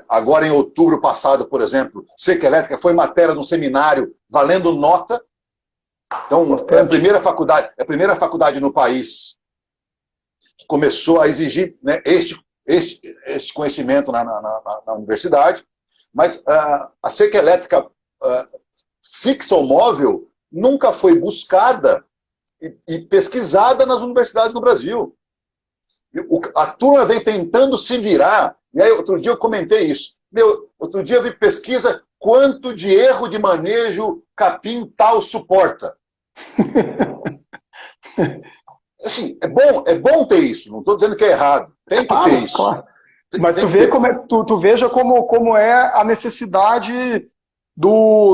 Speaker 2: agora em outubro passado, por exemplo, cerca elétrica foi matéria de um seminário valendo nota. Então, é a primeira faculdade no país que começou a exigir, né, este conhecimento na universidade. Mas a cerca elétrica fixa ou móvel nunca foi buscada e pesquisada nas universidades no Brasil. A turma vem tentando se virar. E aí, outro dia eu comentei isso. Outro dia eu vi pesquisa quanto de erro de manejo capim tal suporta. Assim, é bom ter isso, não estou dizendo que é errado. Tem que ter isso.
Speaker 1: Claro. Mas tu veja como é a necessidade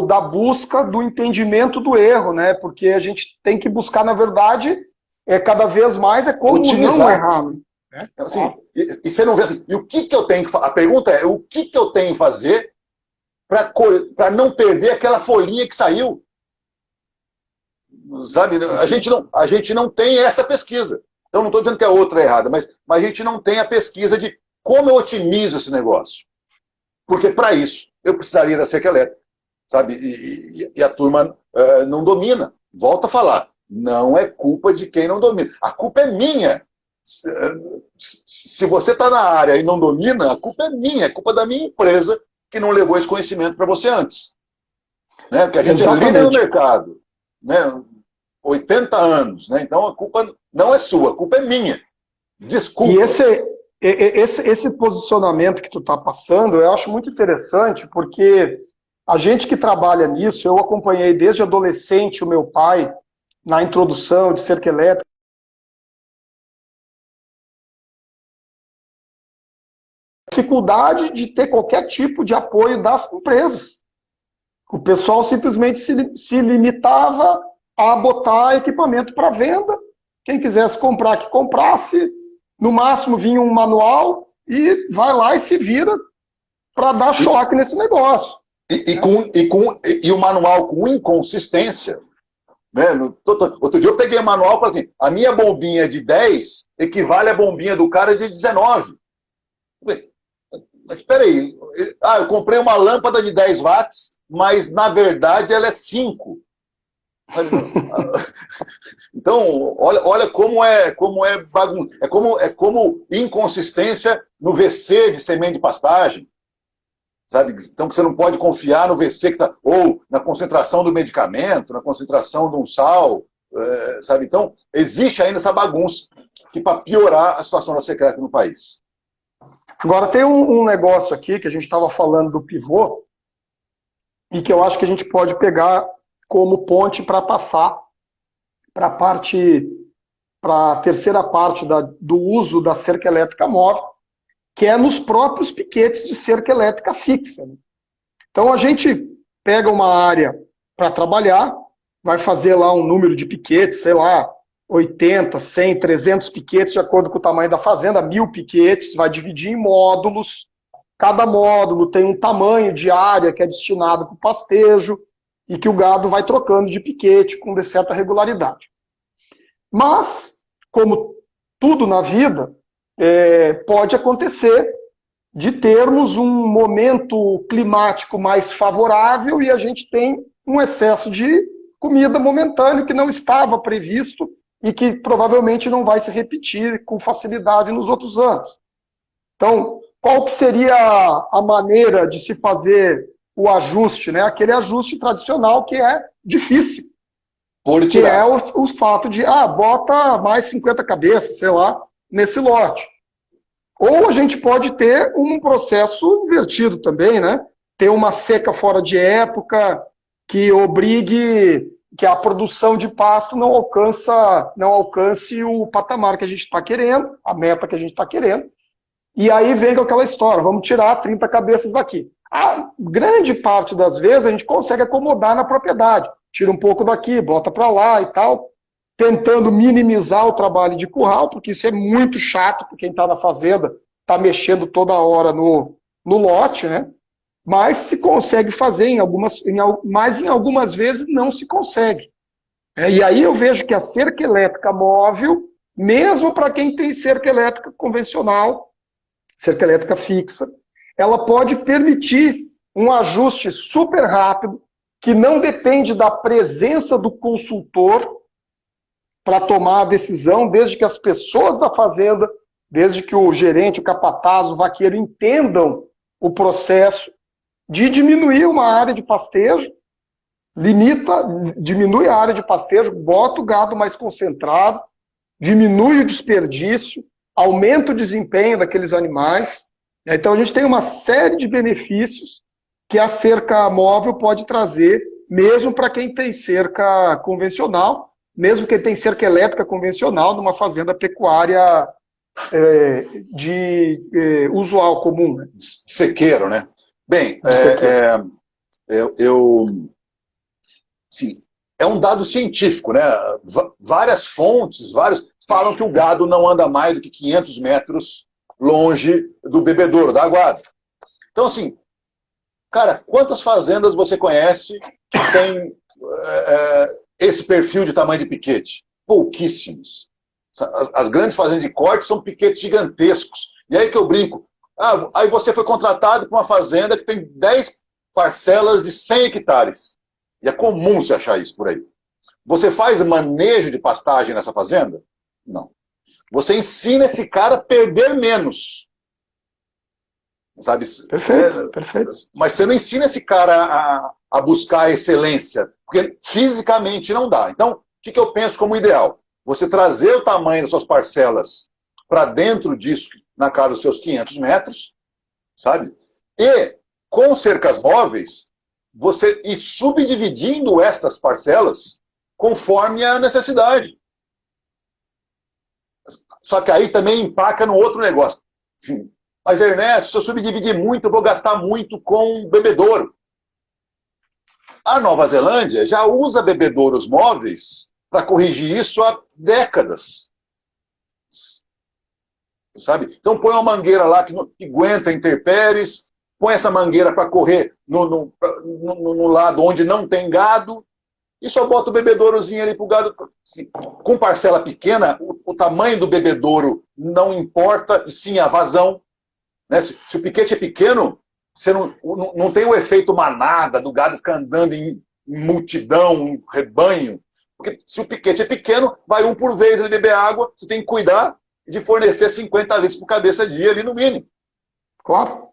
Speaker 1: da busca do entendimento do erro, né? Porque a gente tem que buscar, na verdade, cada vez mais como otimizar. Não errar.
Speaker 2: Né? Assim, e você não vê assim, e o que eu tenho que fazer? A pergunta é, o que eu tenho que fazer para não perder aquela folhinha que saiu? Sabe? A gente não tem essa pesquisa. Então, não estou dizendo que a outra é errada, mas a gente não tem a pesquisa de como eu otimizo esse negócio. Porque, para isso, eu precisaria da cerca elétrica. Sabe? E a turma não domina. Volto a falar. Não é culpa de quem não domina. A culpa é minha. Se você está na área e não domina, a culpa é minha. É culpa da minha empresa que não levou esse conhecimento para você antes. Né? Porque a gente é líder no mercado. Né? 80 anos, né? Então a culpa não é sua, a culpa é minha. Desculpa.
Speaker 1: E esse posicionamento que tu está passando, eu acho muito interessante, porque a gente que trabalha nisso, eu acompanhei desde adolescente o meu pai na introdução de cerca elétrica. Dificuldade de ter qualquer tipo de apoio das empresas. O pessoal simplesmente se limitava a botar equipamento para venda. Quem quisesse comprar, que comprasse. No máximo vinha um manual e vai lá e se vira para dar choque nesse negócio.
Speaker 2: E o manual com inconsistência. Né? Outro dia eu peguei o manual e falei assim, a minha bombinha de 10 equivale à bombinha do cara de 19. Mas espera aí, eu comprei uma lâmpada de 10 watts, mas na verdade ela é 5. Então, olha como é bagunça. É como inconsistência no VC de semente de pastagem. Sabe? Então você não pode confiar no VC que está, ou na concentração do medicamento, na concentração de um sal. Sabe? Então, existe ainda essa bagunça que para piorar a situação da secreta no país.
Speaker 1: Agora, tem um negócio aqui que a gente estava falando do pivô e que eu acho que a gente pode pegar como ponte para passar para a terceira parte do uso da cerca elétrica móvel, que é nos próprios piquetes de cerca elétrica fixa. Né? Então a gente pega uma área para trabalhar, vai fazer lá um número de piquetes, sei lá, 80, 100, 300 piquetes, de acordo com o tamanho da fazenda, 1000 piquetes, vai dividir em módulos. Cada módulo tem um tamanho de área que é destinado para o pastejo, e que o gado vai trocando de piquete com certa regularidade. Mas, como tudo na vida, pode acontecer de termos um momento climático mais favorável e a gente tem um excesso de comida momentâneo que não estava previsto e que provavelmente não vai se repetir com facilidade nos outros anos. Então, qual que seria a maneira de se fazer o ajuste, né? Aquele ajuste tradicional que é difícil. Que é o fato de, bota mais 50 cabeças, sei lá, nesse lote. Ou a gente pode ter um processo invertido também, né? Ter uma seca fora de época que obrigue que a produção de pasto não alcance o patamar que a gente está querendo, a meta que a gente está querendo. E aí vem com aquela história, vamos tirar 30 cabeças daqui. A grande parte das vezes a gente consegue acomodar na propriedade. Tira um pouco daqui, bota para lá e tal. tentando minimizar o trabalho de curral, porque isso é muito chato para quem está na fazenda, está mexendo toda hora no lote, né? Mas se consegue fazer mas em algumas vezes não se consegue. E aí eu vejo que a cerca elétrica móvel, mesmo para quem tem cerca elétrica convencional, cerca elétrica fixa, ela pode permitir um ajuste super rápido, que não depende da presença do consultor para tomar a decisão, desde que as pessoas da fazenda, desde que o gerente, o capataz, o vaqueiro entendam o processo de diminuir uma área de pastejo, diminui a área de pastejo, bota o gado mais concentrado, diminui o desperdício, aumenta o desempenho daqueles animais. Então a gente tem uma série de benefícios que a cerca móvel pode trazer, mesmo para quem tem cerca convencional, mesmo quem tem cerca elétrica convencional numa fazenda pecuária usual, comum. Né?
Speaker 2: Sequeiro, né? Bem, sim, é um dado científico, né? Várias fontes, falam que o gado não anda mais do que 500 metros longe do bebedouro, da aguada. Então, assim, cara, quantas fazendas você conhece que tem esse perfil de tamanho de piquete? Pouquíssimos. As grandes fazendas de corte são piquetes gigantescos. E aí que eu brinco. Aí você foi contratado para uma fazenda que tem 10 parcelas de 100 hectares. E é comum se achar isso por aí. Você faz manejo de pastagem nessa fazenda? Não. Você ensina esse cara a perder menos. Sabe?
Speaker 1: Perfeito, perfeito.
Speaker 2: Mas você não ensina esse cara a buscar a excelência, porque fisicamente não dá. Então, o que eu penso como ideal? Você trazer o tamanho das suas parcelas para dentro disso, na casa dos seus 500 metros, sabe? E, com cercas móveis, você ir subdividindo essas parcelas conforme a necessidade. Só que aí também empaca no outro negócio. Sim. Mas, Ernesto, se eu subdividir muito, eu vou gastar muito com bebedouro. A Nova Zelândia já usa bebedouros móveis para corrigir isso há décadas. Sabe? Então põe uma mangueira lá que aguenta intempéries, põe essa mangueira para correr no lado onde não tem gado, e só bota o bebedourozinho ali para o gado. Com parcela pequena, o tamanho do bebedouro não importa, e sim a vazão. Né? Se o piquete é pequeno, você não tem o efeito manada do gado ficar andando em multidão, em rebanho. Porque se o piquete é pequeno, vai um por vez ele beber água, você tem que cuidar de fornecer 50 litros por cabeça dia ali no mínimo.
Speaker 1: Claro.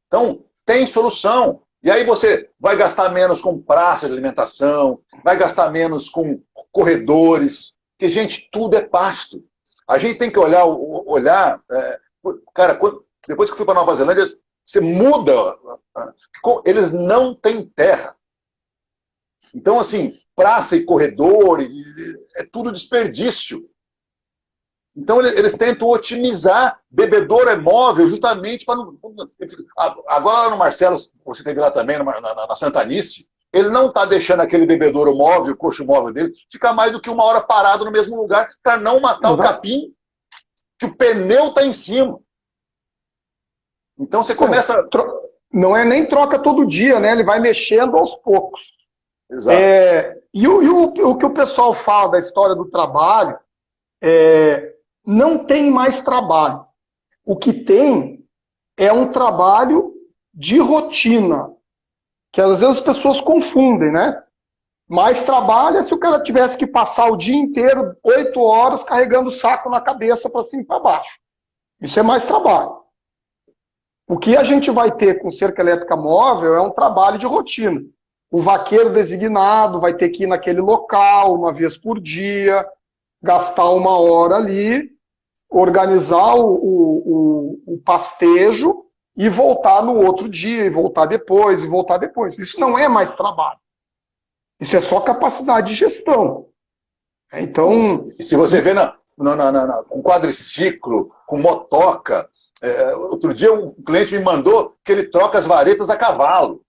Speaker 2: Então, tem solução. E aí você vai gastar menos com praça de alimentação, vai gastar menos com corredores, porque, gente, tudo é pasto. A gente tem que olhar cara, depois que eu fui para Nova Zelândia, você muda, eles não têm terra. Então, assim, praça e corredor, é tudo desperdício. Então, eles tentam otimizar bebedouro é móvel justamente para não... Agora, lá no Marcelo, você teve lá também, na Santanice, ele não está deixando aquele bebedouro móvel, o coxo móvel dele, ficar mais do que 1 hora parado no mesmo lugar para não matar o capim, que o pneu está em cima. Então, você começa...
Speaker 1: Não é nem troca todo dia, né? Ele vai mexendo aos poucos.
Speaker 2: Exato.
Speaker 1: E o que o pessoal fala da história do trabalho, não tem mais trabalho. O que tem é um trabalho de rotina, que às vezes as pessoas confundem, né? Mais trabalho é se o cara tivesse que passar o dia inteiro, 8 horas, carregando o saco na cabeça para cima e para baixo. Isso é mais trabalho. O que a gente vai ter com cerca elétrica móvel é um trabalho de rotina. O vaqueiro designado vai ter que ir naquele local 1 vez por dia, gastar 1 hora ali, organizar o pastejo e voltar no outro dia, e voltar depois, e voltar depois. Isso não é mais trabalho. Isso é só capacidade de gestão. Então...
Speaker 2: Se você vê com quadriciclo, com motoca, outro dia um cliente me mandou que ele troca as varetas a cavalo.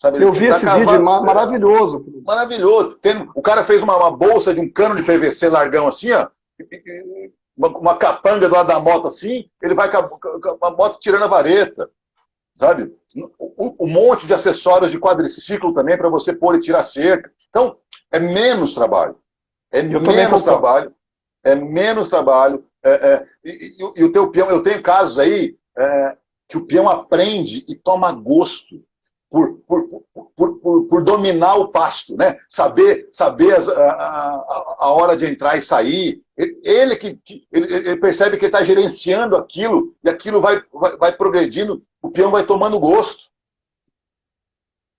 Speaker 2: Sabe?
Speaker 1: Eu vi esse vídeo, maravilhoso.
Speaker 2: Maravilhoso. O cara fez uma bolsa de um cano de PVC largão assim, ó, uma capanga do lado da moto assim, ele vai com a moto tirando a vareta, sabe? Um monte de acessórios de quadriciclo também para você pôr e tirar cerca. Então, é menos trabalho. É menos trabalho. É menos trabalho. E o teu peão, eu tenho casos aí que o peão aprende e toma gosto por dominar o pasto, né? Saber a hora de entrar e sair. Ele percebe que ele está gerenciando aquilo e aquilo vai progredindo, o peão vai tomando gosto.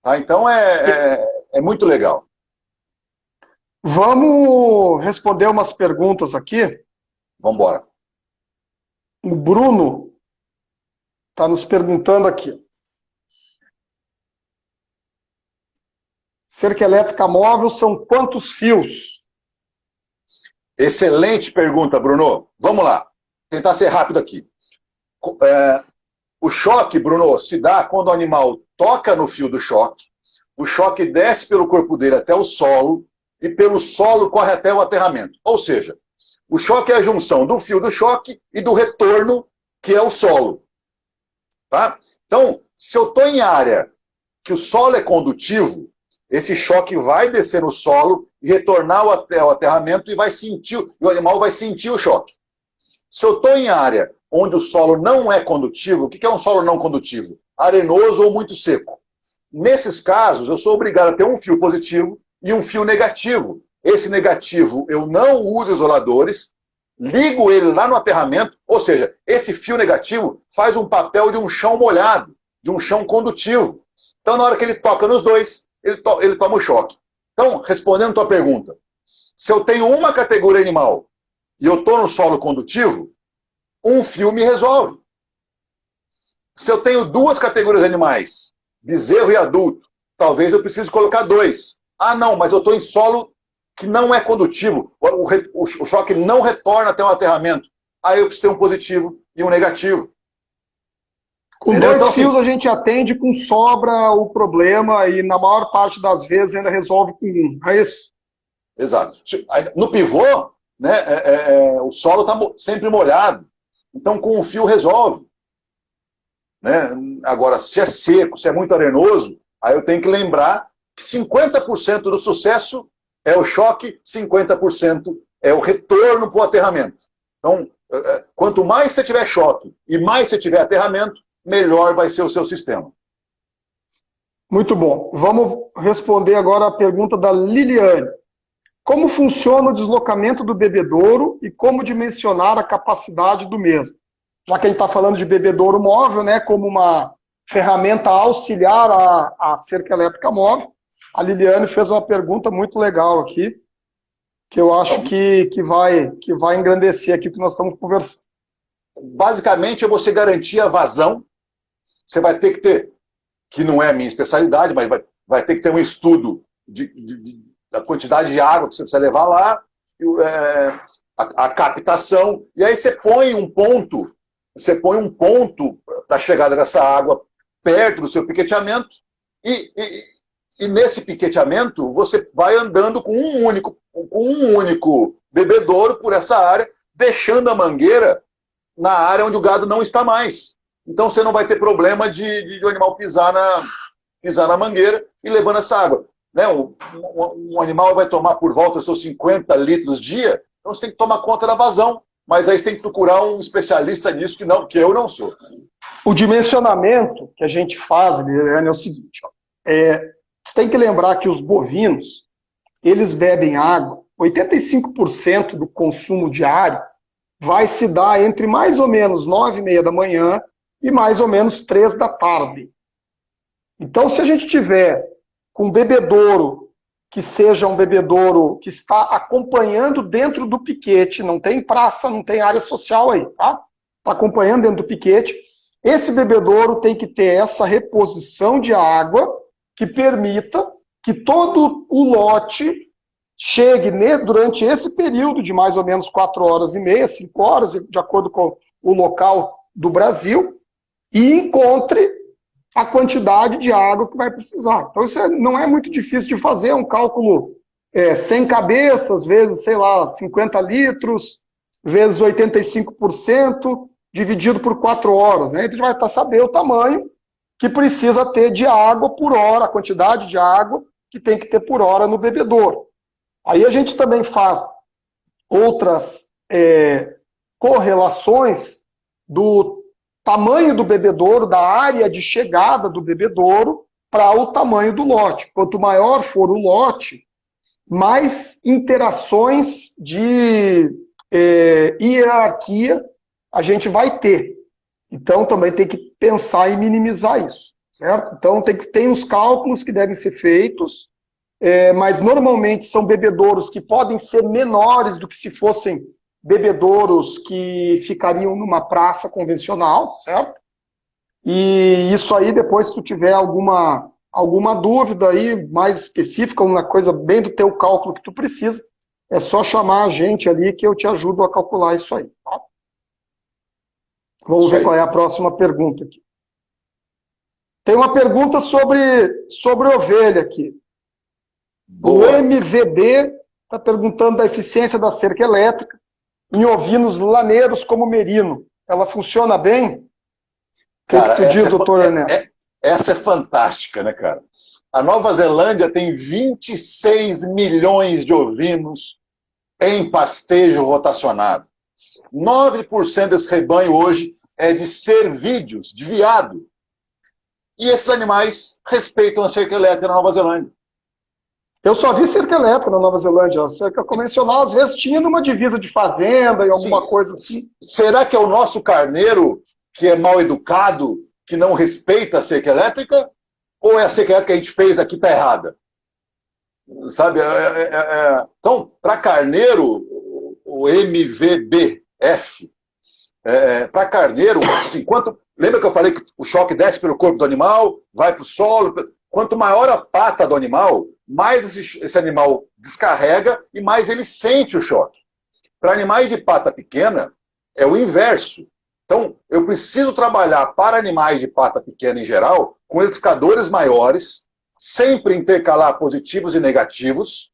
Speaker 2: Tá? Então é muito legal.
Speaker 1: Vamos responder umas perguntas aqui.
Speaker 2: Vamos embora.
Speaker 1: O Bruno está nos perguntando aqui. Cerca elétrica móvel são quantos fios?
Speaker 2: Excelente pergunta, Bruno. Vamos lá. Tentar ser rápido aqui. O choque, Bruno, se dá quando o animal toca no fio do choque, o choque desce pelo corpo dele até o solo e pelo solo corre até o aterramento. Ou seja, o choque é a junção do fio do choque e do retorno, que é o solo. Tá? Então, se eu estou em área que o solo é condutivo, esse choque vai descer no solo e retornar até o aterramento e o animal vai sentir o choque. Se eu estou em área onde o solo não é condutivo, o que é um solo não condutivo? Arenoso ou muito seco. Nesses casos, eu sou obrigado a ter um fio positivo e um fio negativo. Esse negativo, eu não uso isoladores, ligo ele lá no aterramento, ou seja, esse fio negativo faz um papel de um chão molhado, de um chão condutivo. Então, na hora que ele toca nos dois, ele toma o choque. Então, respondendo a tua pergunta, se eu tenho uma categoria animal e eu estou no solo condutivo, um fio me resolve. Se eu tenho duas categorias de animais, bezerro e adulto, talvez eu precise colocar dois. Ah, não, mas eu estou em solo que não é condutivo, o choque não retorna até o aterramento. Aí eu preciso ter um positivo e um negativo.
Speaker 1: Com
Speaker 2: Entendeu?
Speaker 1: dois
Speaker 2: Então,
Speaker 1: fios
Speaker 2: assim,
Speaker 1: a gente atende com sobra o problema e na maior parte das vezes ainda resolve com um. É isso?
Speaker 2: Exato. No pivô, né, o solo está sempre molhado. Então, com o fio resolve. Né? Agora, se é seco, se é muito arenoso, aí eu tenho que lembrar que 50% do sucesso é o choque, 50% é o retorno para o aterramento. Então, quanto mais você tiver choque e mais você tiver aterramento, melhor vai ser o seu sistema.
Speaker 1: Muito bom. Vamos responder agora a pergunta da Liliane. Como funciona o deslocamento do bebedouro e como dimensionar a capacidade do mesmo? Já que a gente está falando de bebedouro móvel, né, como uma ferramenta auxiliar à cerca elétrica móvel, a Liliane fez uma pergunta muito legal aqui, que eu acho que vai engrandecer aqui o que nós estamos conversando.
Speaker 2: Basicamente, é você garantir a vazão. Você vai ter que ter, que não é a minha especialidade, mas vai ter que ter um estudo da quantidade de água que você precisa levar lá, a captação, e aí você põe um ponto da chegada dessa água perto do seu piqueteamento, e nesse piqueteamento você vai andando com um único bebedouro por essa área, deixando a mangueira na área onde o gado não está mais. Então você não vai ter problema de o animal pisar na mangueira e levando essa água. Né? Um animal vai tomar por volta dos seus 50 litros dia, então você tem que tomar conta da vazão. Mas aí você tem que procurar um especialista nisso, que eu não sou.
Speaker 1: O dimensionamento que a gente faz, Liliane, é o seguinte. Você tem que lembrar que os bovinos, eles bebem água, 85% do consumo diário vai se dar entre mais ou menos 9h30 da manhã e mais ou menos 3 da tarde. Então, se a gente tiver com um bebedouro que seja um bebedouro que está acompanhando dentro do piquete, não tem praça, não tem área social aí, tá? Está acompanhando dentro do piquete, esse bebedouro tem que ter essa reposição de água que permita que todo o lote chegue durante esse período de mais ou menos 4h30, 5 horas, de acordo com o local do Brasil, e encontre a quantidade de água que vai precisar. Então, isso não é muito difícil de fazer, é um cálculo 100 cabeças, vezes, sei lá, 50 litros, vezes 85%, dividido por 4 horas. Né? Então, a gente vai saber o tamanho que precisa ter de água por hora, a quantidade de água que tem que ter por hora no bebedouro. Aí a gente também faz outras correlações do tamanho do bebedouro, da área de chegada do bebedouro para o tamanho do lote. Quanto maior for o lote, mais interações de hierarquia a gente vai ter. Então, também tem que pensar em minimizar isso, certo? Então, tem os cálculos que devem ser feitos, mas normalmente são bebedouros que podem ser menores do que se fossem bebedouros que ficariam numa praça convencional, certo? E isso aí, depois, se tu tiver alguma dúvida aí mais específica, uma coisa bem do teu cálculo que tu precisa, é só chamar a gente ali que eu te ajudo a calcular isso aí, tá? Vamos ver qual é a próxima pergunta aqui. Tem uma pergunta sobre ovelha aqui. Boa. O MVB está perguntando da eficiência da cerca elétrica em ovinos laneiros como merino. Ela funciona bem? O que tu diz, doutor Ernesto?
Speaker 2: Essa é fantástica, né, cara? A Nova Zelândia tem 26 milhões de ovinos em pastejo rotacionado. 9% desse rebanho hoje é de cervídeos, de veado. E esses animais respeitam a cerca elétrica na Nova Zelândia.
Speaker 1: Eu só vi cerca elétrica na Nova Zelândia. A cerca convencional, às vezes, tinha numa divisa de fazenda e alguma coisa assim.
Speaker 2: Será que é o nosso carneiro que é mal educado, que não respeita a cerca elétrica? Ou é a cerca elétrica que a gente fez aqui está errada? Sabe? Então, para carneiro, o MVBF, para carneiro, assim, lembra que eu falei que o choque desce pelo corpo do animal, vai para o solo? Quanto maior a pata do animal, mais esse animal descarrega e mais ele sente o choque. Para animais de pata pequena, é o inverso. Então, eu preciso trabalhar para animais de pata pequena em geral, com eletrificadores maiores, sempre intercalar positivos e negativos,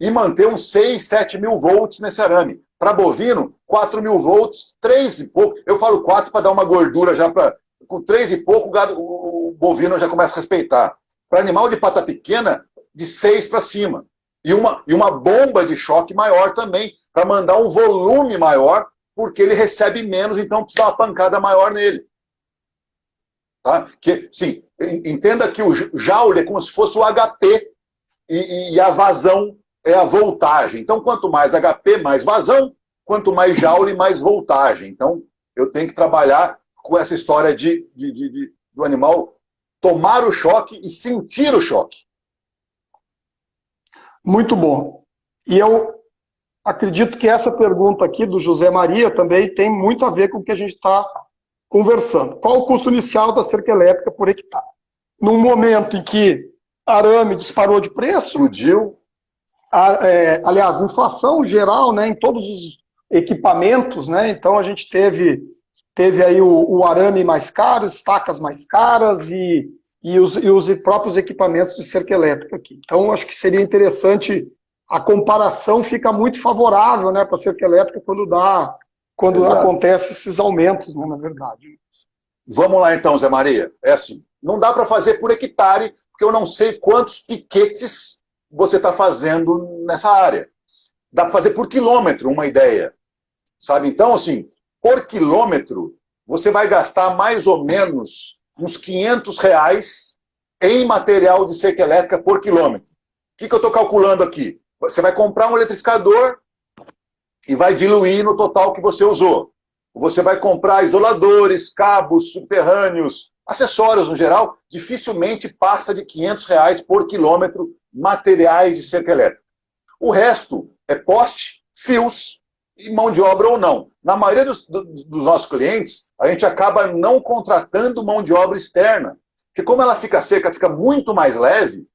Speaker 2: e manter uns 6, 7 mil volts nesse arame. Para bovino, 4 mil volts, 3 e pouco. Eu falo 4 para dar uma gordura já para... Com 3 e pouco, o bovino já começa a respeitar. Para animal de pata pequena, de 6 para cima. E uma bomba de choque maior também, para mandar um volume maior, porque ele recebe menos, então precisa dar uma pancada maior nele. Tá? Sim, entenda que o joule é como se fosse o HP e a vazão é a voltagem. Então, quanto mais HP, mais vazão, quanto mais joule, mais voltagem. Então, eu tenho que trabalhar com essa história do animal tomar o choque e sentir o choque.
Speaker 1: Muito bom. E eu acredito que essa pergunta aqui do José Maria também tem muito a ver com o que a gente está conversando. Qual o custo inicial da cerca elétrica por hectare? Num momento em que arame disparou de preço,
Speaker 2: explodiu.
Speaker 1: Aliás, inflação geral, né, em todos os equipamentos, né? Então a gente teve aí o arame mais caro, estacas mais caras e os próprios equipamentos de cerca elétrica aqui. Então, acho que seria interessante, a comparação fica muito favorável, né, para a cerca elétrica quando acontece esses aumentos, né, na verdade.
Speaker 2: Vamos lá então, Zé Maria. É assim, não dá para fazer por hectare, porque eu não sei quantos piquetes você está fazendo nessa área. Dá para fazer por quilômetro, uma ideia. Sabe? Então, assim, por quilômetro, você vai gastar mais ou menos uns R$500 em material de cerca elétrica por quilômetro. O que eu estou calculando aqui? Você vai comprar um eletrificador e vai diluir no total que você usou. Você vai comprar isoladores, cabos subterrâneos, acessórios no geral, dificilmente passa de R$500 por quilômetro materiais de cerca elétrica. O resto é poste, fios e mão de obra ou não. Na maioria dos nossos clientes, a gente acaba não contratando mão de obra externa. Porque como ela fica seca, fica muito mais leve,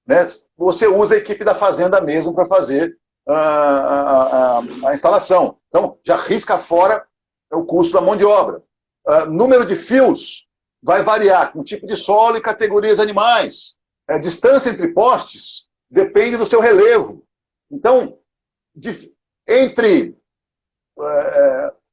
Speaker 2: né, você usa a equipe da fazenda mesmo para fazer a instalação. Então, já risca fora o custo da mão de obra. Número de fios, vai variar com tipo de solo e categorias animais. Distância entre postes depende do seu relevo. Então,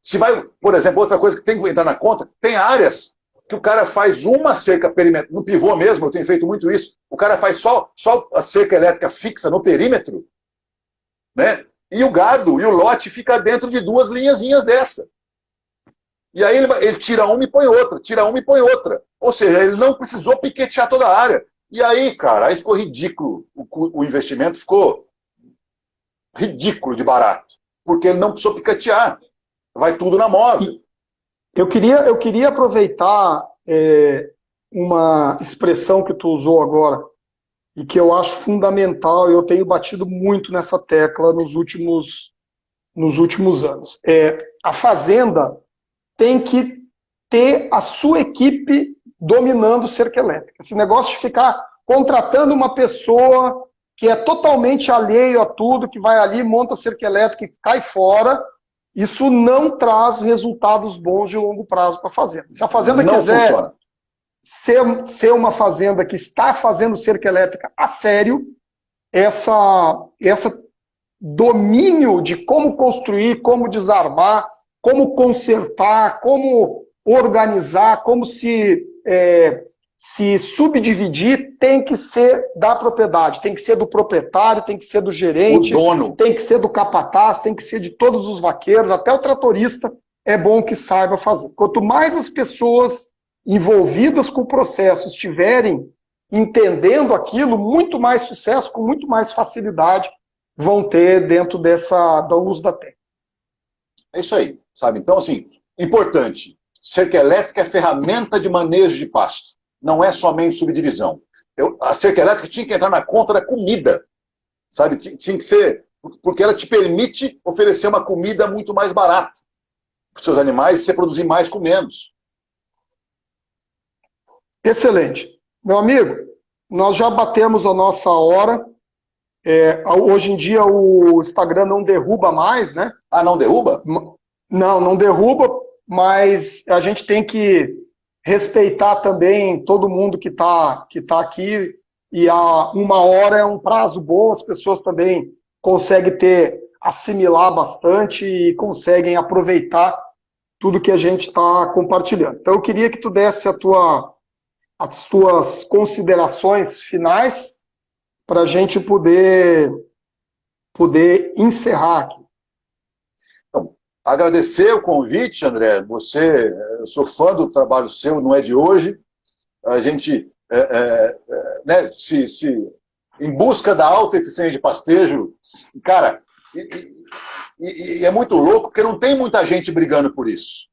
Speaker 2: se vai, por exemplo, outra coisa que tem que entrar na conta, tem áreas que o cara faz uma cerca perimetral, no pivô mesmo, eu tenho feito muito isso, o cara faz só a cerca elétrica fixa no perímetro, né? E o gado e o lote fica dentro de duas linhazinhas dessa. E aí ele tira uma e põe outra, tira uma e põe outra. Ou seja, ele não precisou piquetear toda a área. E aí, cara, aí ficou ridículo. O investimento ficou ridículo de barato. Porque ele não precisou piquetear. Vai tudo na móvel.
Speaker 1: Eu queria aproveitar uma expressão que tu usou agora e que eu acho fundamental, e eu tenho batido muito nessa tecla nos últimos anos. A fazenda tem que ter a sua equipe dominando cerca elétrica. Esse negócio de ficar contratando uma pessoa que é totalmente alheio a tudo, que vai ali, monta cerca elétrica e cai fora, isso não traz resultados bons de longo prazo para a fazenda. Se a fazenda
Speaker 2: não
Speaker 1: quiser
Speaker 2: funciona.
Speaker 1: ser uma fazenda que está fazendo cerca elétrica a sério, essa domínio de como construir, como desarmar, como consertar, como organizar, como se subdividir, tem que ser da propriedade, tem que ser do proprietário, tem que ser do gerente,
Speaker 2: o dono.
Speaker 1: Tem que ser do capataz, tem que ser de todos os vaqueiros, até o tratorista é bom que saiba fazer. Quanto mais as pessoas envolvidas com o processo estiverem entendendo aquilo, muito mais sucesso, com muito mais facilidade vão ter dentro do uso da técnica.
Speaker 2: É isso aí, sabe? Então, assim, importante, cerca elétrica é ferramenta de manejo de pasto, não é somente subdivisão. A cerca elétrica tinha que entrar na conta da comida, sabe? Tinha que ser, porque ela te permite oferecer uma comida muito mais barata para os seus animais e você produzir mais com menos.
Speaker 1: Excelente. Meu amigo, nós já batemos a nossa hora. Hoje em dia o Instagram não derruba mais, né?
Speaker 2: Ah, não derruba?
Speaker 1: Não derruba, mas a gente tem que respeitar também todo mundo que tá aqui, e a 1 hora é um prazo bom, as pessoas também conseguem assimilar bastante e conseguem aproveitar tudo que a gente está compartilhando. Então eu queria que tu desse as tuas considerações finais para a gente poder encerrar aqui.
Speaker 2: Então, agradecer o convite, André. Eu sou fã do trabalho seu, não é de hoje. A gente, né, em busca da alta eficiência de pastejo, cara, e é muito louco, porque não tem muita gente brigando por isso.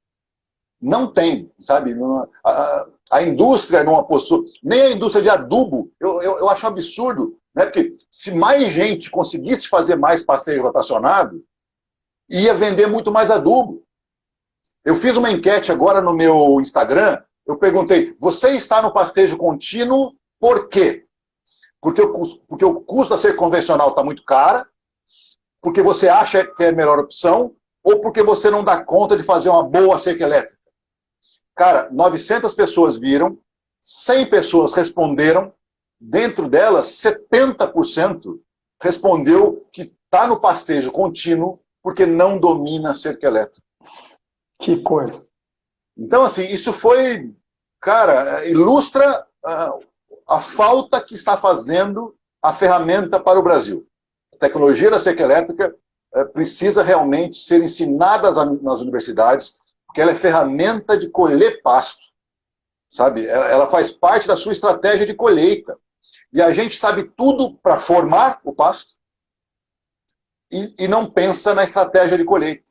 Speaker 2: Não tem, sabe? A indústria não apostou, nem a indústria de adubo, eu acho absurdo, né? Porque se mais gente conseguisse fazer mais pastejo rotacionado, ia vender muito mais adubo. Eu fiz uma enquete agora no meu Instagram, eu perguntei, você está no pastejo contínuo por quê? Porque o custo da cerca convencional está muito cara, porque você acha que é a melhor opção, ou porque você não dá conta de fazer uma boa cerca elétrica. Cara, 900 pessoas viram, 100 pessoas responderam, dentro delas, 70% respondeu que está no pastejo contínuo porque não domina a cerca elétrica.
Speaker 1: Que coisa.
Speaker 2: Então, assim, isso foi, cara, ilustra a falta que está fazendo a ferramenta para o Brasil. A tecnologia da cerca elétrica precisa realmente ser ensinada nas universidades, porque ela é ferramenta de colher pasto, sabe? Ela faz parte da sua estratégia de colheita. E a gente sabe tudo para formar o pasto e não pensa na estratégia de colheita.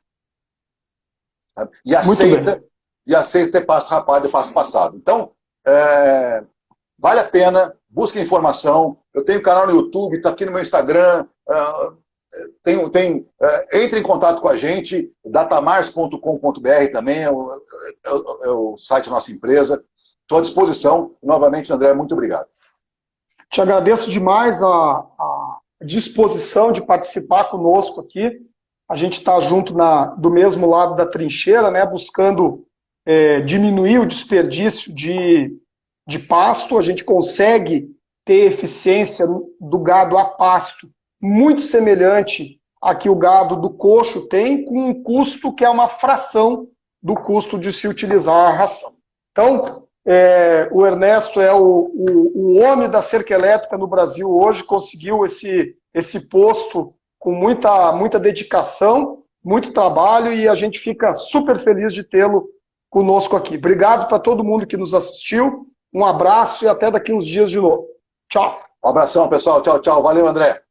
Speaker 2: Sabe? E aceita ter pasto rapado e pasto passado. Então, vale a pena, busque informação. Eu tenho um canal no YouTube, está aqui no meu Instagram. Entre em contato com a gente, datamars.com.br também é o site da nossa empresa. Estou à disposição. Novamente, André, muito obrigado.
Speaker 1: Te agradeço demais a disposição de participar conosco aqui. A gente está junto do mesmo lado da trincheira, né, buscando diminuir o desperdício de pasto, a gente consegue ter eficiência do gado a pasto muito semelhante a que o gado do coxo tem, com um custo que é uma fração do custo de se utilizar a ração. Então, o Ernesto é o homem da cerca elétrica no Brasil hoje, conseguiu esse posto com muita dedicação, muito trabalho, e a gente fica super feliz de tê-lo conosco aqui. Obrigado para todo mundo que nos assistiu, um abraço e até daqui uns dias de novo. Tchau.
Speaker 2: Um abração, pessoal. Tchau, tchau. Valeu, André.